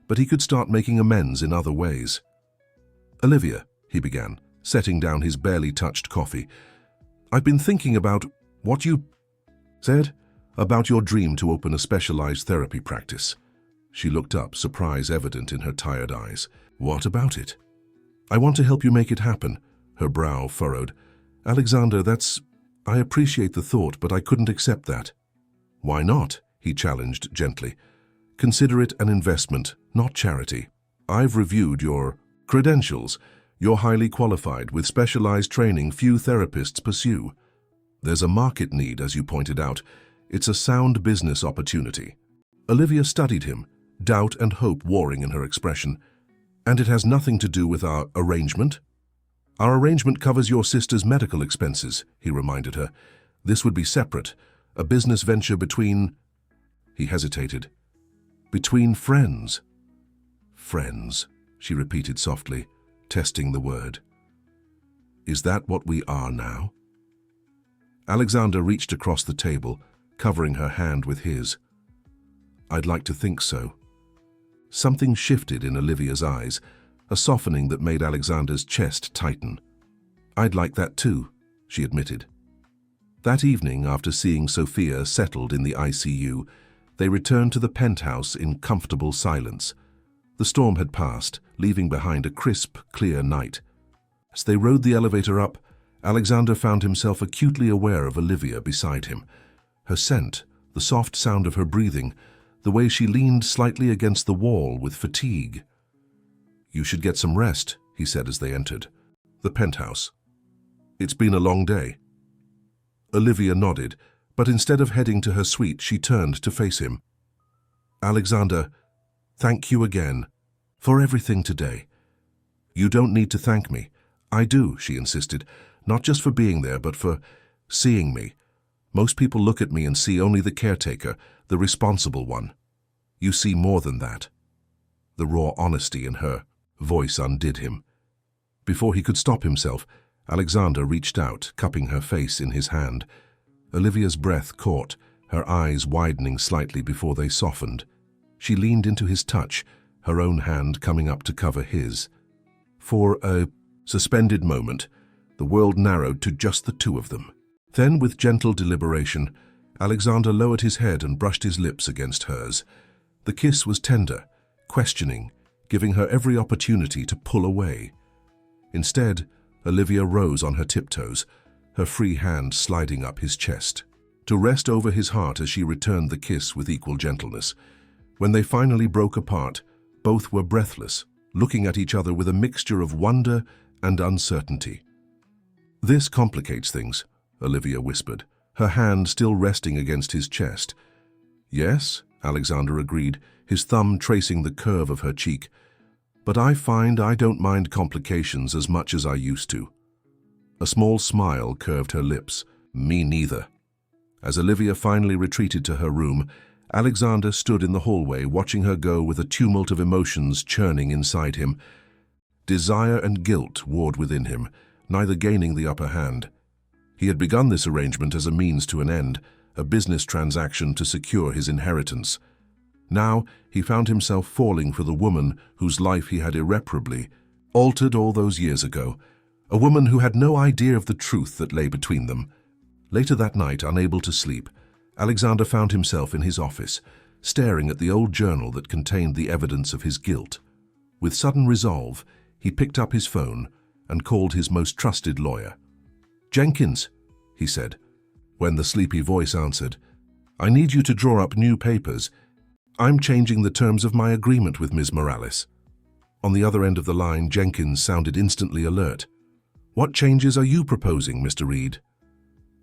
but he could start making amends in other ways. "Olivia," he began, setting down his barely touched coffee, "I've been thinking about what you said about your dream to open a specialized therapy practice." She looked up, surprise evident in her tired eyes. "What about it?" "I want to help you make it happen," her brow furrowed. "Alexander, I appreciate the thought, but I couldn't accept that." "Why not?" he challenged gently. "Consider it an investment, not charity. I've reviewed your credentials. You're highly qualified, with specialized training few therapists pursue. There's a market need, as you pointed out. It's a sound business opportunity." Olivia studied him, doubt and hope warring in her expression. "And it has nothing to do with our arrangement?" "Our arrangement covers your sister's medical expenses," he reminded her. "This would be separate, a business venture between—" He hesitated. "Between friends." "Friends," she repeated softly, testing the word. "Is that what we are now?" Alexander reached across the table, covering her hand with his. "I'd like to think so." Something shifted in Olivia's eyes, a softening that made Alexander's chest tighten. "I'd like that too," she admitted. That evening, after seeing Sophia settled in the ICU, they returned to the penthouse in comfortable silence. The storm had passed, leaving behind a crisp, clear night. As they rode the elevator up, Alexander found himself acutely aware of Olivia beside him. Her scent, the soft sound of her breathing, the way she leaned slightly against the wall with fatigue. "You should get some rest," he said as they entered the penthouse. "It's been a long day." Olivia nodded, but instead of heading to her suite, she turned to face him. "Alexander, thank you again for everything today." "You don't need to thank me." "I do," she insisted, "not just for being there, but for seeing me. Most people look at me and see only the caretaker, the responsible one. You see more than that." The raw honesty in her voice undid him. Before he could stop himself, Alexander reached out, cupping her face in his hand. Olivia's breath caught, her eyes widening slightly before they softened. She leaned into his touch, her own hand coming up to cover his. For a suspended moment, the world narrowed to just the two of them. Then, with gentle deliberation, Alexander lowered his head and brushed his lips against hers. The kiss was tender, questioning, giving her every opportunity to pull away. Instead, Olivia rose on her tiptoes, her free hand sliding up his chest, to rest over his heart as she returned the kiss with equal gentleness. When they finally broke apart, both were breathless, looking at each other with a mixture of wonder and uncertainty. "This complicates things," Olivia whispered, her hand still resting against his chest. "Yes," Alexander agreed, his thumb tracing the curve of her cheek. "But I find I don't mind complications as much as I used to." A small smile curved her lips. "Me neither." As Olivia finally retreated to her room, Alexander stood in the hallway watching her go with a tumult of emotions churning inside him. Desire and guilt warred within him, neither gaining the upper hand. He had begun this arrangement as a means to an end, a business transaction to secure his inheritance. Now he found himself falling for the woman whose life he had irreparably altered all those years ago, a woman who had no idea of the truth that lay between them. Later that night, unable to sleep, Alexander found himself in his office, staring at the old journal that contained the evidence of his guilt. With sudden resolve, he picked up his phone and called his most trusted lawyer. "Jenkins," he said. When the sleepy voice answered, "I need you to draw up new papers. I'm changing the terms of my agreement with Ms. Morales." On the other end of the line, Jenkins sounded instantly alert. "What changes are you proposing, Mr. Reed?"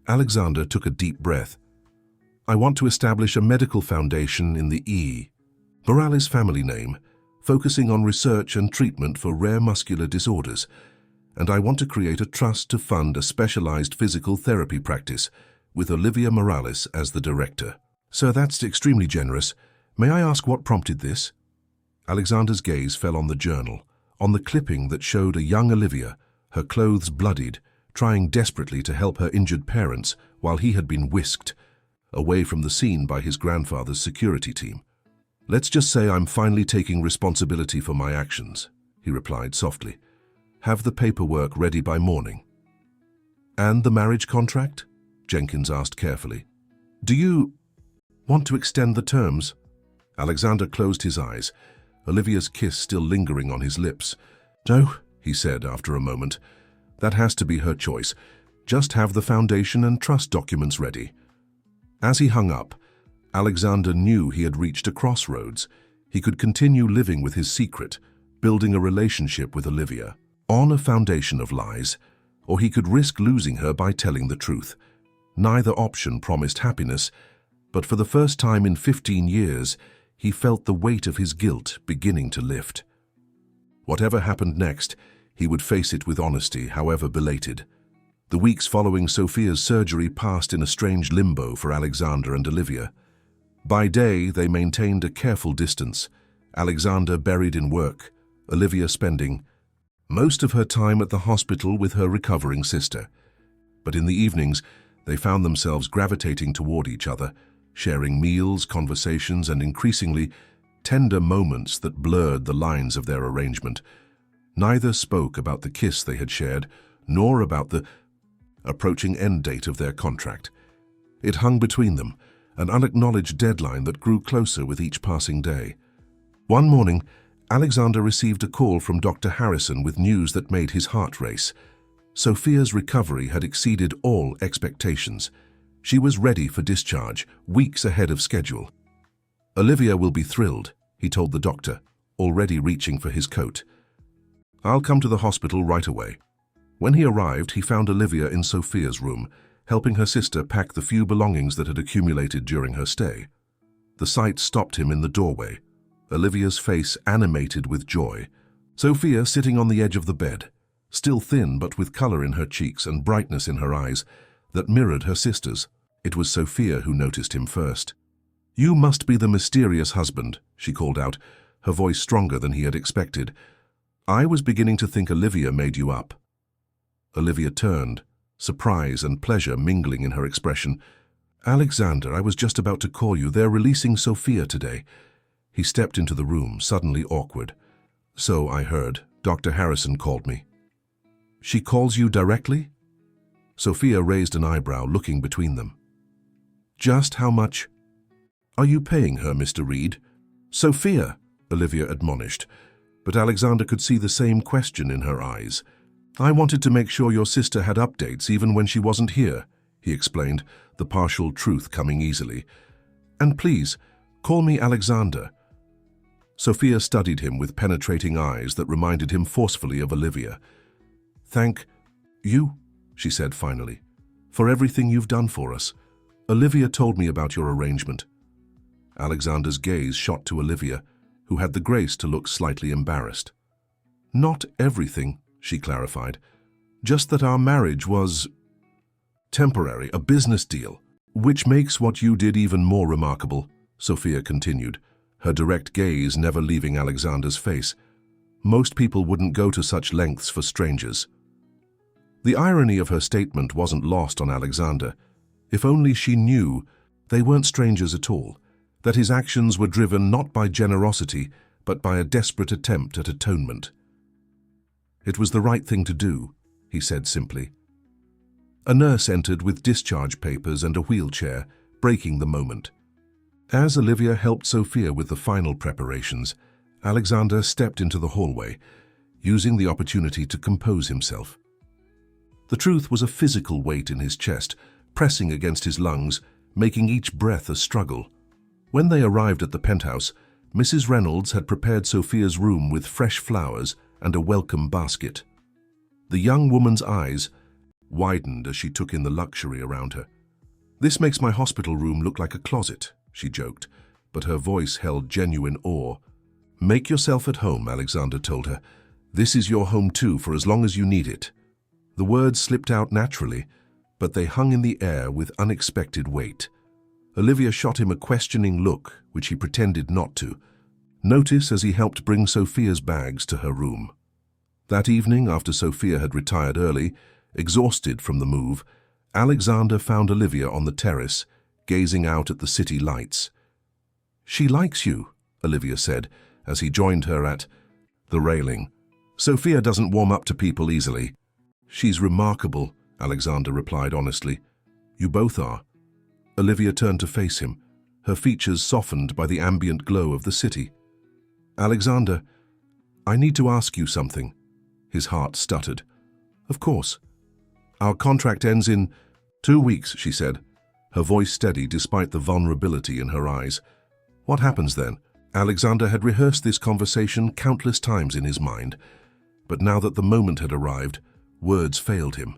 Alexander took a deep breath. "I want to establish a medical foundation in the Morales family name, focusing on research and treatment for rare muscular disorders, and I want to create a trust to fund a specialized physical therapy practice, with Olivia Morales as the director." "Sir, that's extremely generous. May I ask what prompted this?" Alexander's gaze fell on the journal, on the clipping that showed a young Olivia, her clothes bloodied, trying desperately to help her injured parents while he had been whisked away from the scene by his grandfather's security team. "Let's just say I'm finally taking responsibility for my actions," he replied softly. "Have the paperwork ready by morning." "And the marriage contract?" Jenkins asked carefully. "Do you want to extend the terms?" Alexander closed his eyes, Olivia's kiss still lingering on his lips. "No," he said after a moment. "That has to be her choice. Just have the foundation and trust documents ready." As he hung up, Alexander knew he had reached a crossroads. He could continue living with his secret, building a relationship with Olivia on a foundation of lies, or he could risk losing her by telling the truth. Neither option promised happiness, but for the first time in 15 years, he felt the weight of his guilt beginning to lift. Whatever happened next, he would face it with honesty, however belated. The weeks following Sophia's surgery passed in a strange limbo for Alexander and Olivia. By day, they maintained a careful distance, Alexander buried in work, Olivia spending most of her time at the hospital with her recovering sister. But in the evenings, they found themselves gravitating toward each other, sharing meals, conversations, and increasingly tender moments that blurred the lines of their arrangement. Neither spoke about the kiss they had shared, nor about the approaching end date of their contract. It hung between them, an unacknowledged deadline that grew closer with each passing day. One morning, Alexander received a call from Dr. Harrison with news that made his heart race. Sophia's recovery had exceeded all expectations. She was ready for discharge, weeks ahead of schedule. "Olivia will be thrilled," he told the doctor, already reaching for his coat. "I'll come to the hospital right away." When he arrived, he found Olivia in Sophia's room, helping her sister pack the few belongings that had accumulated during her stay. The sight stopped him in the doorway, Olivia's face animated with joy. Sophia sitting on the edge of the bed, still thin but with color in her cheeks and brightness in her eyes that mirrored her sister's. It was Sophia who noticed him first. "You must be the mysterious husband," she called out, her voice stronger than he had expected. "I was beginning to think Olivia made you up." Olivia turned, surprise and pleasure mingling in her expression. "Alexander, I was just about to call you. They're releasing Sophia today." He stepped into the room, suddenly awkward. "So I heard. Dr. Harrison called me." "She calls you directly?" Sophia raised an eyebrow, looking between them. "Just how much are you paying her, Mr. Reed?" "Sophia," Olivia admonished, but Alexander could see the same question in her eyes. "I wanted to make sure your sister had updates even when she wasn't here," he explained, the partial truth coming easily. "And please, call me Alexander." Sophia studied him with penetrating eyes that reminded him forcefully of Olivia. "Thank you," she said finally, "for everything you've done for us. Olivia told me about your arrangement." Alexander's gaze shot to Olivia, who had the grace to look slightly embarrassed. "Not everything," she clarified. "Just that our marriage was temporary, a business deal. Which makes what you did even more remarkable, Sophia continued, her direct gaze never leaving Alexander's face. Most people wouldn't go to such lengths for strangers. The irony of her statement wasn't lost on Alexander. If only she knew they weren't strangers at all, that his actions were driven not by generosity, but by a desperate attempt at atonement. It was the right thing to do, he said simply. A nurse entered with discharge papers and a wheelchair, breaking the moment. As Olivia helped Sophia with the final preparations, Alexander stepped into the hallway, using the opportunity to compose himself. The truth was a physical weight in his chest, pressing against his lungs, making each breath a struggle. When they arrived at the penthouse, Mrs. Reynolds had prepared Sophia's room with fresh flowers and a welcome basket. The young woman's eyes widened as she took in the luxury around her. "This makes my hospital room look like a closet," she joked, but her voice held genuine awe. "Make yourself at home," Alexander told her. "This is your home too, for as long as you need it." The words slipped out naturally, but they hung in the air with unexpected weight. Olivia shot him a questioning look, which he pretended not to notice as he helped bring Sophia's bags to her room. That evening, after Sophia had retired early, exhausted from the move, Alexander found Olivia on the terrace, gazing out at the city lights. "She likes you," Olivia said, as he joined her at the railing. "Sophia doesn't warm up to people easily." "She's remarkable," Alexander replied honestly. "You both are." Olivia turned to face him, her features softened by the ambient glow of the city. "Alexander, I need to ask you something." His heart stuttered. "Of course." "Our contract ends in 2 weeks, she said, her voice steady despite the vulnerability in her eyes. "What happens then?" Alexander had rehearsed this conversation countless times in his mind, but now that the moment had arrived, words failed him.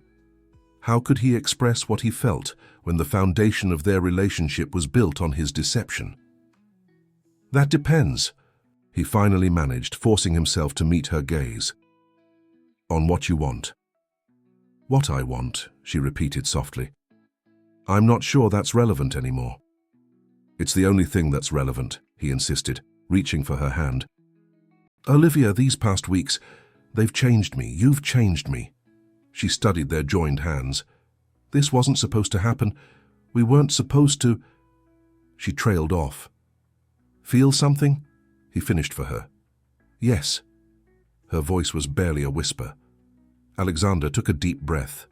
How could he express what he felt when the foundation of their relationship was built on his deception? "That depends," he finally managed, forcing himself to meet her gaze. "On what you want." "What I want," she repeated softly. "I'm not sure that's relevant anymore." "It's the only thing that's relevant," he insisted, reaching for her hand. "Olivia, these past weeks, they've changed me. You've changed me." She studied their joined hands. "This wasn't supposed to happen. We weren't supposed to—" She trailed off. "Feel something?" he finished for her. "Yes." Her voice was barely a whisper. Alexander took a deep breath.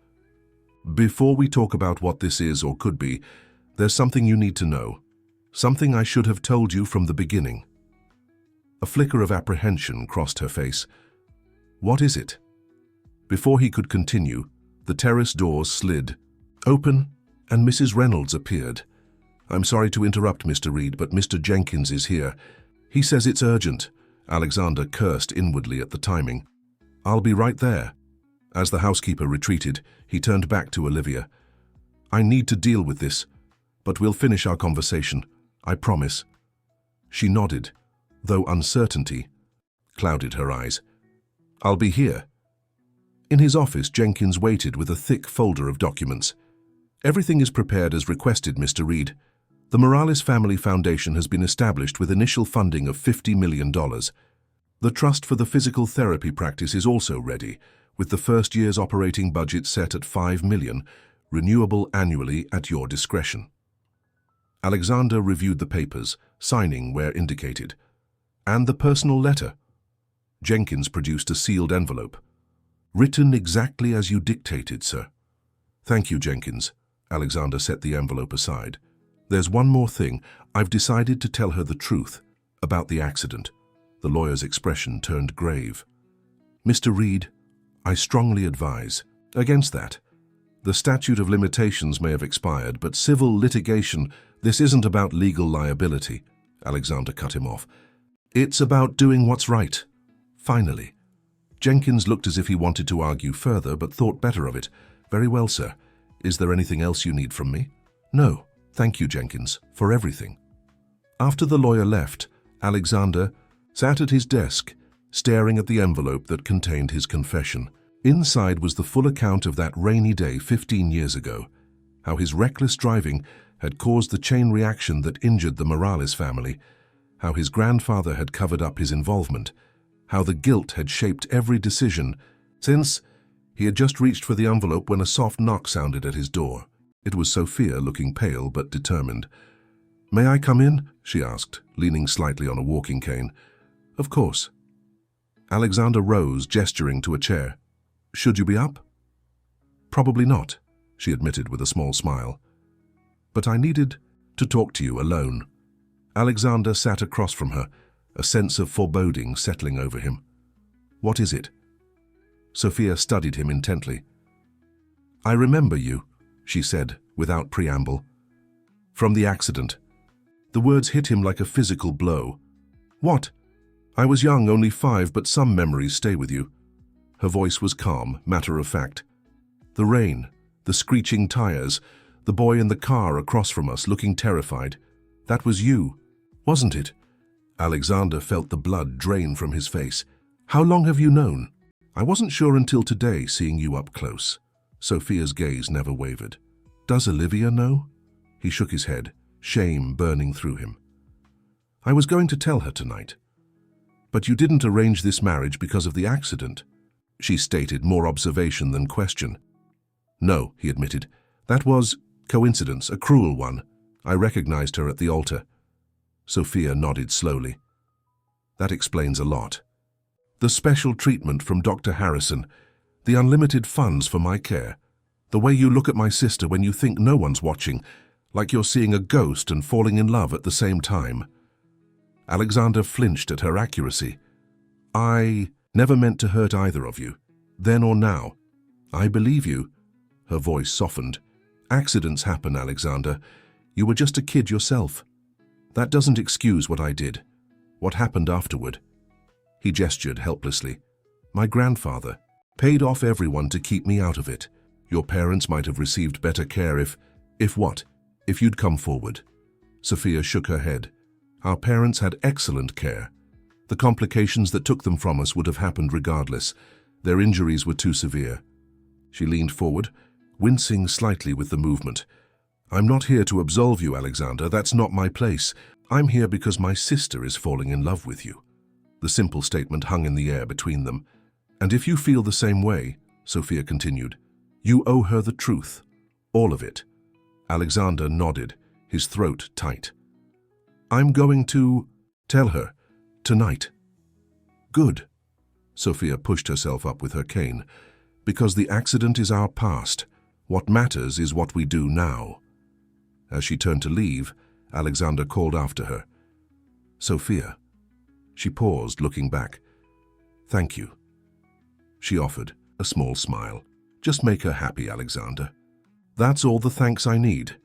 "Before we talk about what this is or could be, there's something you need to know. Something I should have told you from the beginning." A flicker of apprehension crossed her face. "What is it?" Before he could continue, the terrace doors slid open and Mrs. Reynolds appeared. "I'm sorry to interrupt, Mr. Reed, but Mr. Jenkins is here. He says it's urgent." Alexander cursed inwardly at the timing. "I'll be right there." As the housekeeper retreated, he turned back to Olivia. "I need to deal with this, but we'll finish our conversation. I promise." She nodded, though uncertainty clouded her eyes. "I'll be here." In his office, Jenkins waited with a thick folder of documents. "Everything is prepared as requested, Mr. Reed. The Morales Family Foundation has been established with initial funding of $50 million. The trust for the physical therapy practice is also ready, with the first year's operating budget set at $5 million, renewable annually at your discretion." Alexander reviewed the papers, signing where indicated. "And the personal letter?" Jenkins produced a sealed envelope. "Written exactly as you dictated, sir." "Thank you, Jenkins." Alexander set the envelope aside. "There's one more thing. I've decided to tell her the truth about the accident." The lawyer's expression turned grave. "Mr. Reed, I strongly advise against that. The statute of limitations may have expired, but civil litigation, this isn't about legal liability." Alexander cut him off. "It's about doing what's right. Finally." Jenkins looked as if he wanted to argue further, but thought better of it. "Very well, sir. Is there anything else you need from me?" "No. Thank you, Jenkins, for everything." After the lawyer left, Alexander sat at his desk, staring at the envelope that contained his confession. Inside was the full account of that rainy day 15 years ago, how his reckless driving had caused the chain reaction that injured the Morales family, how his grandfather had covered up his involvement, how the guilt had shaped every decision since he had just reached for the envelope when a soft knock sounded at his door. It was Sophia, looking pale but determined. "May I come in?" she asked, leaning slightly on a walking cane. "Of course." Alexander rose, gesturing to a chair. "Should you be up?" "Probably not," she admitted with a small smile. "But I needed to talk to you alone." Alexander sat across from her, a sense of foreboding settling over him. "What is it?" Sophia studied him intently. "I remember you," she said, without preamble. "From the accident." The words hit him like a physical blow. "What?" "I was young, only 5, but some memories stay with you." Her voice was calm, matter-of-fact. "The rain, the screeching tires, the boy in the car across from us looking terrified. That was you, wasn't it?" Alexander felt the blood drain from his face. "How long have you known?" "I wasn't sure until today, seeing you up close." Sophia's gaze never wavered. "Does Olivia know?" He shook his head, shame burning through him. "I was going to tell her tonight." "But you didn't arrange this marriage because of the accident," she stated, more observation than question. "No," he admitted. "That was coincidence, a cruel one. I recognized her at the altar." Sophia nodded slowly. "That explains a lot. The special treatment from Dr. Harrison, the unlimited funds for my care, the way you look at my sister when you think no one's watching, like you're seeing a ghost and falling in love at the same time." Alexander flinched at her accuracy. "I never meant to hurt either of you, then or now. I believe you." Her voice softened. "Accidents happen, Alexander. You were just a kid yourself. That doesn't excuse what I did, what happened afterward." He gestured helplessly. "My grandfather paid off everyone to keep me out of it. Your parents might have received better care if what? If you'd come forward." Sophia shook her head. "Our parents had excellent care. The complications that took them from us would have happened regardless. Their injuries were too severe." She leaned forward, wincing slightly with the movement. "I'm not here to absolve you, Alexander. That's not my place. I'm here because my sister is falling in love with you." The simple statement hung in the air between them. "And if you feel the same way," Sophia continued, "you owe her the truth. All of it." Alexander nodded, his throat tight. "I'm going to tell her tonight." "Good." Sophia pushed herself up with her cane. "Because the accident is our past. What matters is what we do now." As she turned to leave, Alexander called after her. "Sophia." She paused, looking back. "Thank you." She offered, a small smile. "Just make her happy, Alexander." "That's all the thanks I need."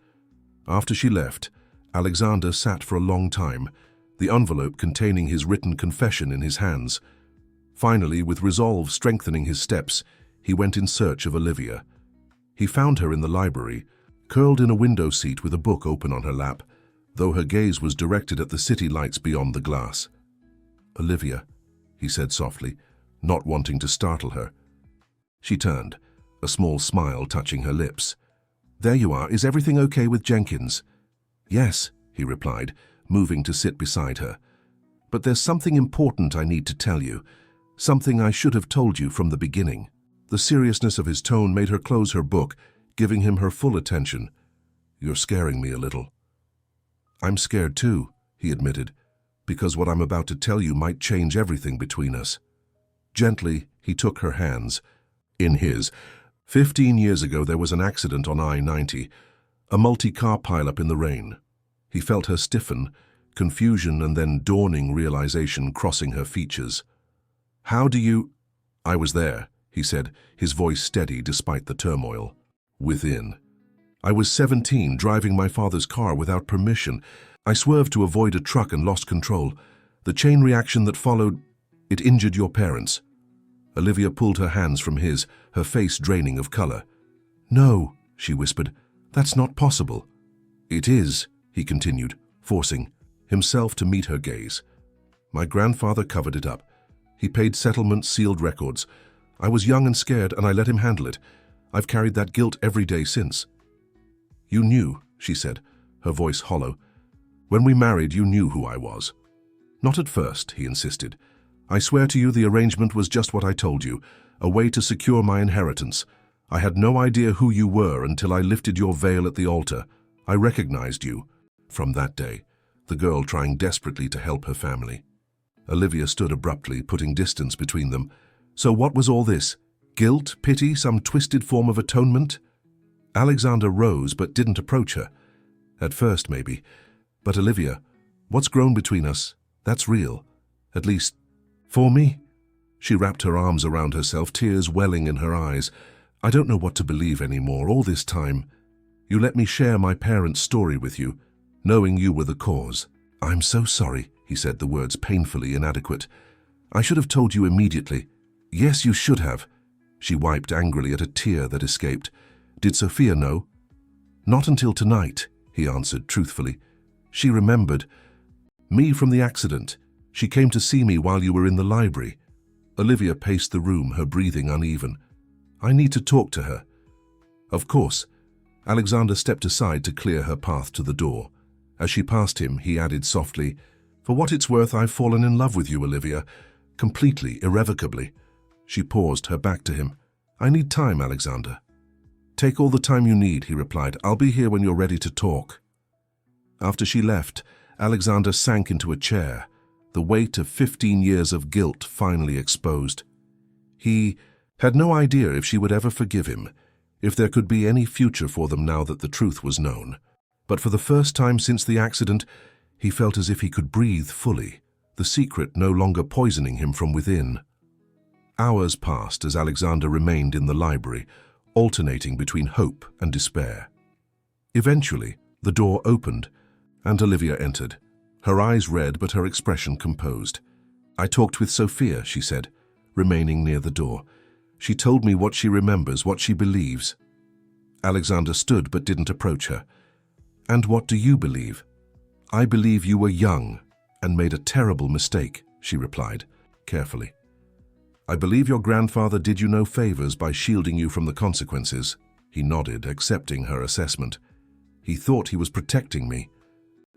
After she left, Alexander sat for a long time, the envelope containing his written confession in his hands. Finally, with resolve strengthening his steps, he went in search of Olivia. He found her in the library, curled in a window seat with a book open on her lap, though her gaze was directed at the city lights beyond the glass. "Olivia," he said softly, not wanting to startle her. She turned, a small smile touching her lips. "There you are. Is everything okay with Jenkins?" "Yes," he replied, moving to sit beside her. "But there's something important I need to tell you, something I should have told you from the beginning." The seriousness of his tone made her close her book, giving him her full attention. "You're scaring me a little." "I'm scared too," he admitted, "because what I'm about to tell you might change everything between us." Gently, he took her hands in his. 15 years ago, there was an accident on I-90, a multi-car pileup in the rain. He felt her stiffen, confusion and then dawning realization crossing her features. "How do you—" "I was there," he said, his voice steady despite the turmoil. "Within. I was 17, driving my father's car without permission. I swerved to avoid a truck and lost control. The chain reaction that followed, it injured your parents." Olivia pulled her hands from his, her face draining of color. "No," she whispered, "that's not possible." "It is," he continued, forcing himself to meet her gaze. "My grandfather covered it up. He paid settlements, sealed records. I was young and scared, and I let him handle it. I've carried that guilt every day since." You knew, she said, her voice hollow. When we married, you knew who I was. Not at first, he insisted. I swear to you the arrangement was just what I told you, a way to secure my inheritance. I had no idea who you were until I lifted your veil at the altar. I recognized you. From that day, the girl trying desperately to help her family. Olivia stood abruptly, putting distance between them. So what was all this? Guilt, pity, some twisted form of atonement? Alexander rose but didn't approach her. At first, maybe. But Olivia, what's grown between us, that's real. At least, for me. She wrapped her arms around herself, tears welling in her eyes. I don't know what to believe anymore, all this time. You let me share my parents' story with you, knowing you were the cause. I'm so sorry, he said, the words painfully inadequate. I should have told you immediately. Yes, you should have. She wiped angrily at a tear that escaped. Did Sophia know? Not until tonight, he answered truthfully. She remembered. Me from the accident. She came to see me while you were in the library. Olivia paced the room, her breathing uneven. I need to talk to her. Of course. Alexander stepped aside to clear her path to the door. As she passed him, he added softly, For what it's worth, I've fallen in love with you, Olivia. Completely, irrevocably. She paused, her back to him. I need time, Alexander. Take all the time you need, he replied. I'll be here when you're ready to talk. After she left, Alexander sank into a chair, the weight of 15 years of guilt finally exposed. He had no idea if she would ever forgive him, if there could be any future for them now that the truth was known. But for the first time since the accident, he felt as if he could breathe fully, the secret no longer poisoning him from within. Hours passed as Alexander remained in the library, alternating between hope and despair. Eventually, the door opened, and Olivia entered, her eyes red but her expression composed. I talked with Sophia, she said, remaining near the door. She told me what she remembers, what she believes. Alexander stood but didn't approach her. And what do you believe? I believe you were young and made a terrible mistake, she replied, carefully. I believe your grandfather did you no favors by shielding you from the consequences. He nodded, accepting her assessment. He thought he was protecting me.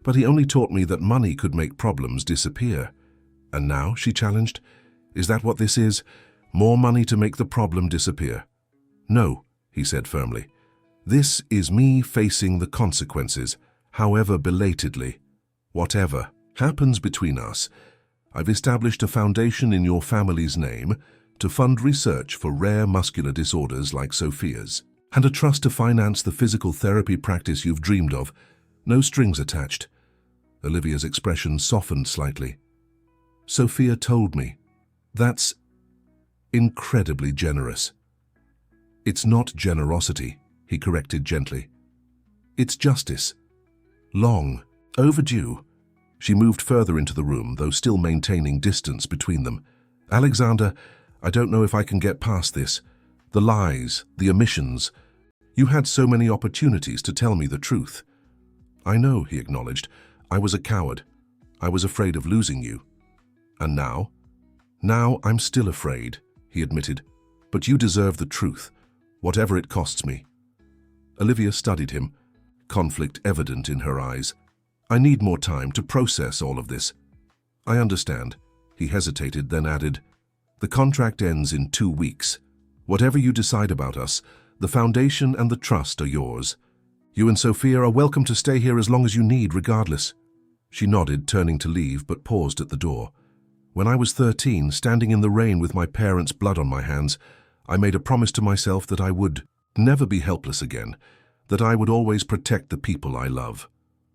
But he only taught me that money could make problems disappear. And now, she challenged, is that what this is? More money to make the problem disappear? No, he said firmly. This is me facing the consequences, however belatedly. Whatever happens between us, I've established a foundation in your family's name to fund research for rare muscular disorders like Sophia's, and a trust to finance the physical therapy practice you've dreamed of. No strings attached. Olivia's expression softened slightly. Sophia told me. That's incredibly generous. It's not generosity, he corrected gently. It's justice. Long, overdue. She moved further into the room, though still maintaining distance between them. Alexander, I don't know if I can get past this. The lies, the omissions. You had so many opportunities to tell me the truth. I know, he acknowledged. I was a coward. I was afraid of losing you. And now? Now I'm still afraid, he admitted. But you deserve the truth, whatever it costs me. Olivia studied him, conflict evident in her eyes. I need more time to process all of this. I understand. He hesitated, then added, The contract ends in 2 weeks. Whatever you decide about us, the foundation and the trust are yours. You and Sophia are welcome to stay here as long as you need, regardless. She nodded, turning to leave, but paused at the door. When I was 13, standing in the rain with my parents' blood on my hands, I made a promise to myself that I would never be helpless again, that I would always protect the people I love.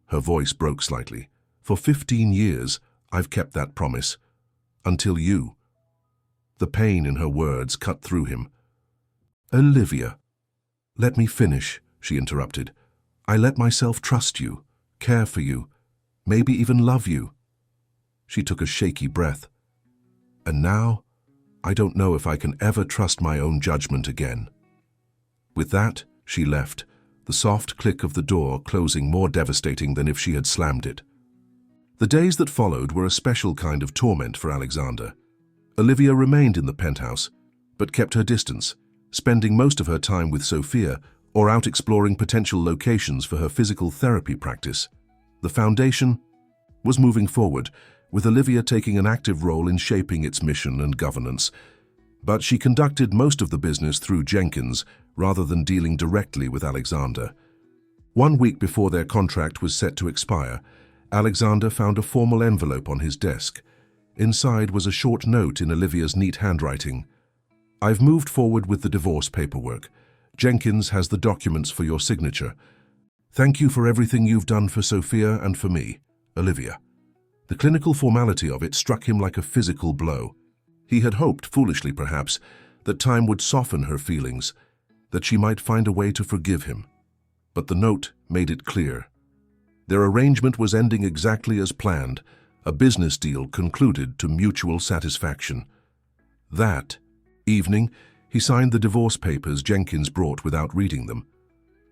Her voice broke slightly. For 15 years, I've kept that promise. Until you. The pain in her words cut through him. Olivia. Let me finish, she interrupted. I let myself trust you, care for you, maybe even love you. She took a shaky breath. And now, I don't know if I can ever trust my own judgment again. With that, she left, the soft click of the door closing more devastating than if she had slammed it. The days that followed were a special kind of torment for Alexander. Olivia remained in the penthouse, but kept her distance, spending most of her time with Sophia, or out exploring potential locations for her physical therapy practice. The foundation was moving forward, with Olivia taking an active role in shaping its mission and governance. But she conducted most of the business through Jenkins, rather than dealing directly with Alexander. 1 week before their contract was set to expire, Alexander found a formal envelope on his desk. Inside was a short note in Olivia's neat handwriting. "I've moved forward with the divorce paperwork. Jenkins has the documents for your signature. Thank you for everything you've done for Sophia and for me, Olivia." The clinical formality of it struck him like a physical blow. He had hoped, foolishly perhaps, that time would soften her feelings, that she might find a way to forgive him. But the note made it clear. Their arrangement was ending exactly as planned, a business deal concluded to mutual satisfaction. That evening, he signed the divorce papers Jenkins brought without reading them.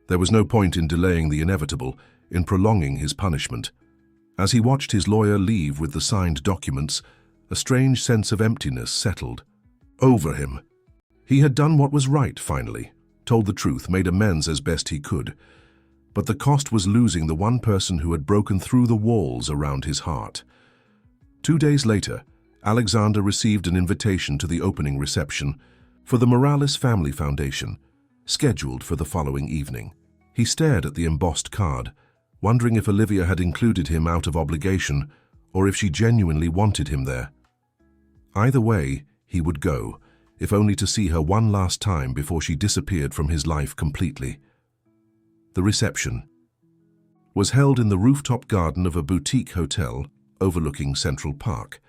There was no point in delaying the inevitable, in prolonging his punishment. As he watched his lawyer leave with the signed documents, a strange sense of emptiness settled over him. He had done what was right, finally, told the truth, made amends as best he could. But the cost was losing the one person who had broken through the walls around his heart. 2 days later, Alexander received an invitation to the opening reception for the Morales Family Foundation, scheduled for the following evening. He stared at the embossed card, wondering if Olivia had included him out of obligation or if she genuinely wanted him there. Either way, he would go, if only to see her one last time before she disappeared from his life completely. The reception was held in the rooftop garden of a boutique hotel overlooking Central Park.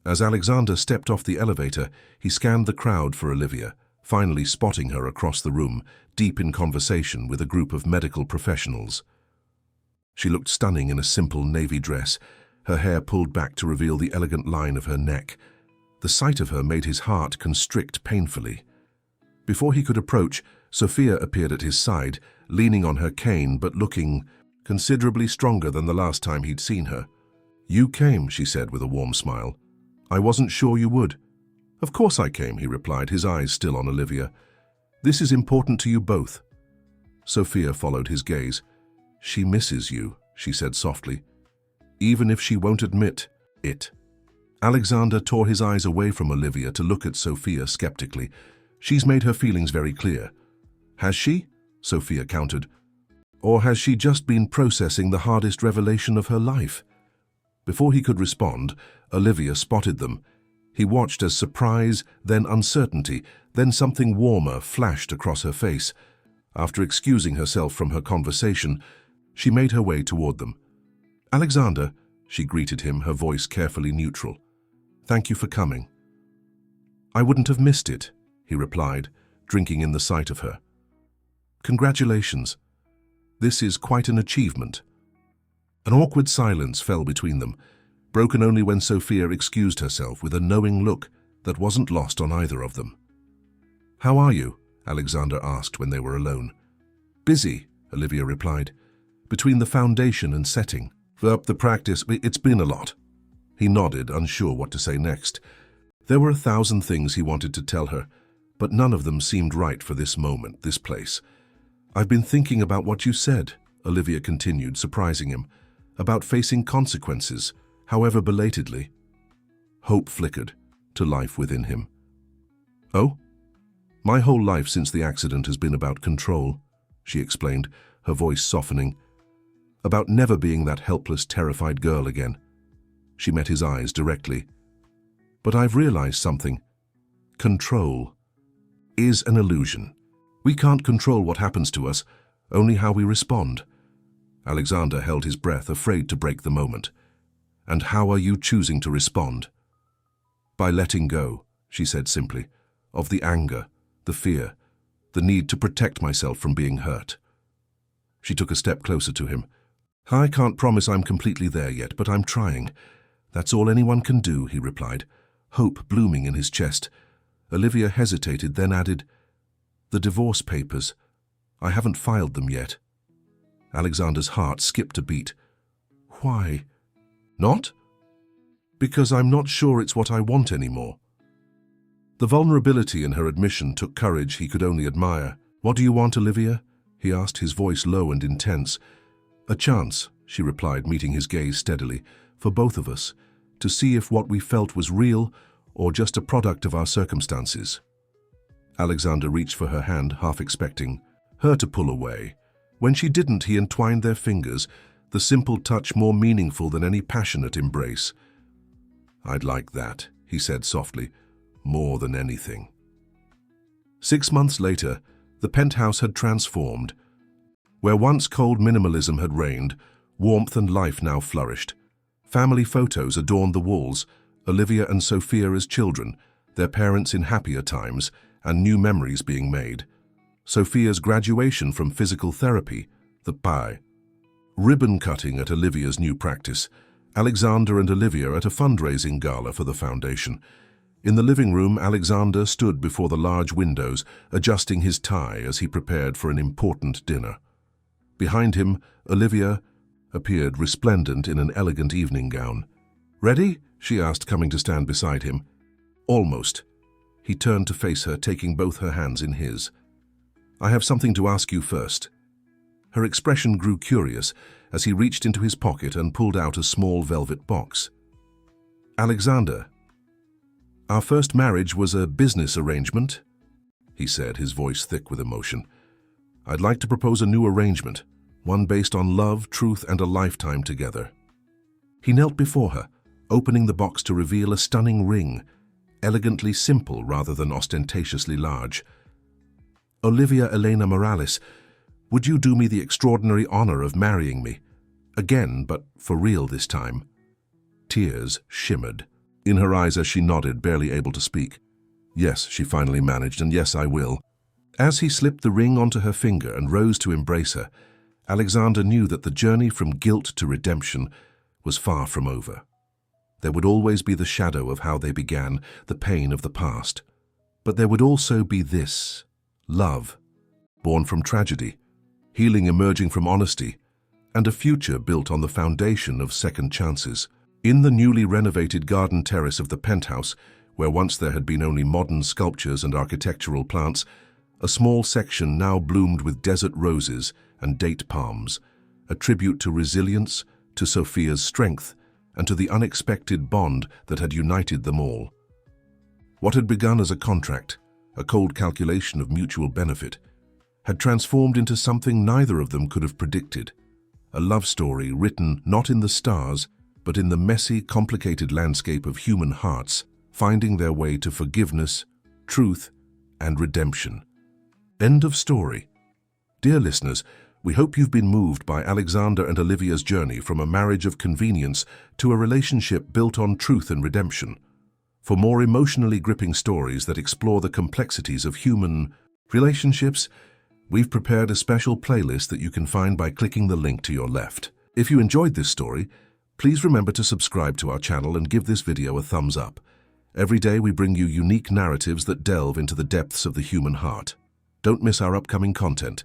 As Alexander stepped off the elevator, he scanned the crowd for Olivia, finally spotting her across the room, deep in conversation with a group of medical professionals. She looked stunning in a simple navy dress, her hair pulled back to reveal the elegant line of her neck. The sight of her made his heart constrict painfully. Before he could approach, Sophia appeared at his side, leaning on her cane but looking considerably stronger than the last time he'd seen her. "You came," she said with a warm smile. "I wasn't sure you would." "Of course I came," he replied, his eyes still on Olivia. "This is important to you both." Sophia followed his gaze. "She misses you," she said softly, "even if she won't admit it." Alexander tore his eyes away from Olivia to look at Sophia skeptically. "She's made her feelings very clear." "Has she?" Sophia countered. "Or has she just been processing the hardest revelation of her life?" Before he could respond, Olivia spotted them. He watched as surprise, then uncertainty, then something warmer flashed across her face. After excusing herself from her conversation, she made her way toward them. "Alexander," she greeted him, her voice carefully neutral. "Thank you for coming." "I wouldn't have missed it," he replied, drinking in the sight of her. "Congratulations. This is quite an achievement." An awkward silence fell between them, broken only when Sophia excused herself with a knowing look that wasn't lost on either of them. "How are you?" Alexander asked when they were alone. "Busy," Olivia replied. "Between the foundation and setting. For up the practice, it's been a lot." He nodded, unsure what to say next. There were 1,000 things he wanted to tell her, but none of them seemed right for this moment, this place. "I've been thinking about what you said," Olivia continued, surprising him, "about facing consequences, however belatedly." Hope flickered to life within him. "Oh? My whole life since the accident has been about control," she explained, her voice softening. "About never being that helpless, terrified girl again." She met his eyes directly. "But I've realized something. Control is an illusion. We can't control what happens to us, only how we respond." Alexander held his breath, afraid to break the moment. "And how are you choosing to respond?" "By letting go," she said simply, "of the anger, the fear, the need to protect myself from being hurt." She took a step closer to him. "I can't promise I'm completely there yet, but I'm trying. That's all anyone can do," he replied, hope blooming in his chest. Olivia hesitated, then added, "The divorce papers. I haven't filed them yet." Alexander's heart skipped a beat. "Why?" "Not?" "Because I'm not sure it's what I want anymore." The vulnerability in her admission took courage he could only admire. "What do you want, Olivia?" he asked, his voice low and intense. A chance, she replied, meeting his gaze steadily, for both of us, to see if what we felt was real or just a product of our circumstances. Alexander reached for her hand, half expecting her to pull away. When she didn't, he entwined their fingers, the simple touch more meaningful than any passionate embrace. I'd like that, he said softly, more than anything. 6 months later, the penthouse had transformed. Where once cold minimalism had reigned, warmth and life now flourished. Family photos adorned the walls, Olivia and Sophia as children, their parents in happier times, and new memories being made. Sophia's graduation from physical therapy, the pie. Ribbon cutting at Olivia's new practice. Alexander and Olivia at a fundraising gala for the foundation. In the living room, Alexander stood before the large windows, adjusting his tie as he prepared for an important dinner. Behind him, Olivia appeared resplendent in an elegant evening gown. "Ready?" she asked, coming to stand beside him. "Almost." He turned to face her, taking both her hands in his. "I have something to ask you first." Her expression grew curious as he reached into his pocket and pulled out a small velvet box. "Alexander, our first marriage was a business arrangement," he said, his voice thick with emotion. "I'd like to propose a new arrangement, one based on love, truth, and a lifetime together." He knelt before her, opening the box to reveal a stunning ring, elegantly simple rather than ostentatiously large. "Olivia Elena Morales, would you do me the extraordinary honor of marrying me? Again, but for real this time." Tears shimmered in her eyes as she nodded, barely able to speak. "Yes," she finally managed, "and yes, I will." As he slipped the ring onto her finger and rose to embrace her, Alexander knew that the journey from guilt to redemption was far from over. There would always be the shadow of how they began, the pain of the past. But there would also be this, love, born from tragedy, healing emerging from honesty, and a future built on the foundation of second chances. In the newly renovated garden terrace of the penthouse, where once there had been only modern sculptures and architectural plants, a small section now bloomed with desert roses and date palms, a tribute to resilience, to Sophia's strength, and to the unexpected bond that had united them all. What had begun as a contract, a cold calculation of mutual benefit, had transformed into something neither of them could have predicted, a love story written not in the stars, but in the messy, complicated landscape of human hearts, finding their way to forgiveness, truth, and redemption. End of story. Dear listeners, we hope you've been moved by Alexander and Olivia's journey from a marriage of convenience to a relationship built on truth and redemption. For more emotionally gripping stories that explore the complexities of human relationships, we've prepared a special playlist that you can find by clicking the link to your left. If you enjoyed this story, please remember to subscribe to our channel and give this video a thumbs up. Every day we bring you unique narratives that delve into the depths of the human heart. Don't miss our upcoming content.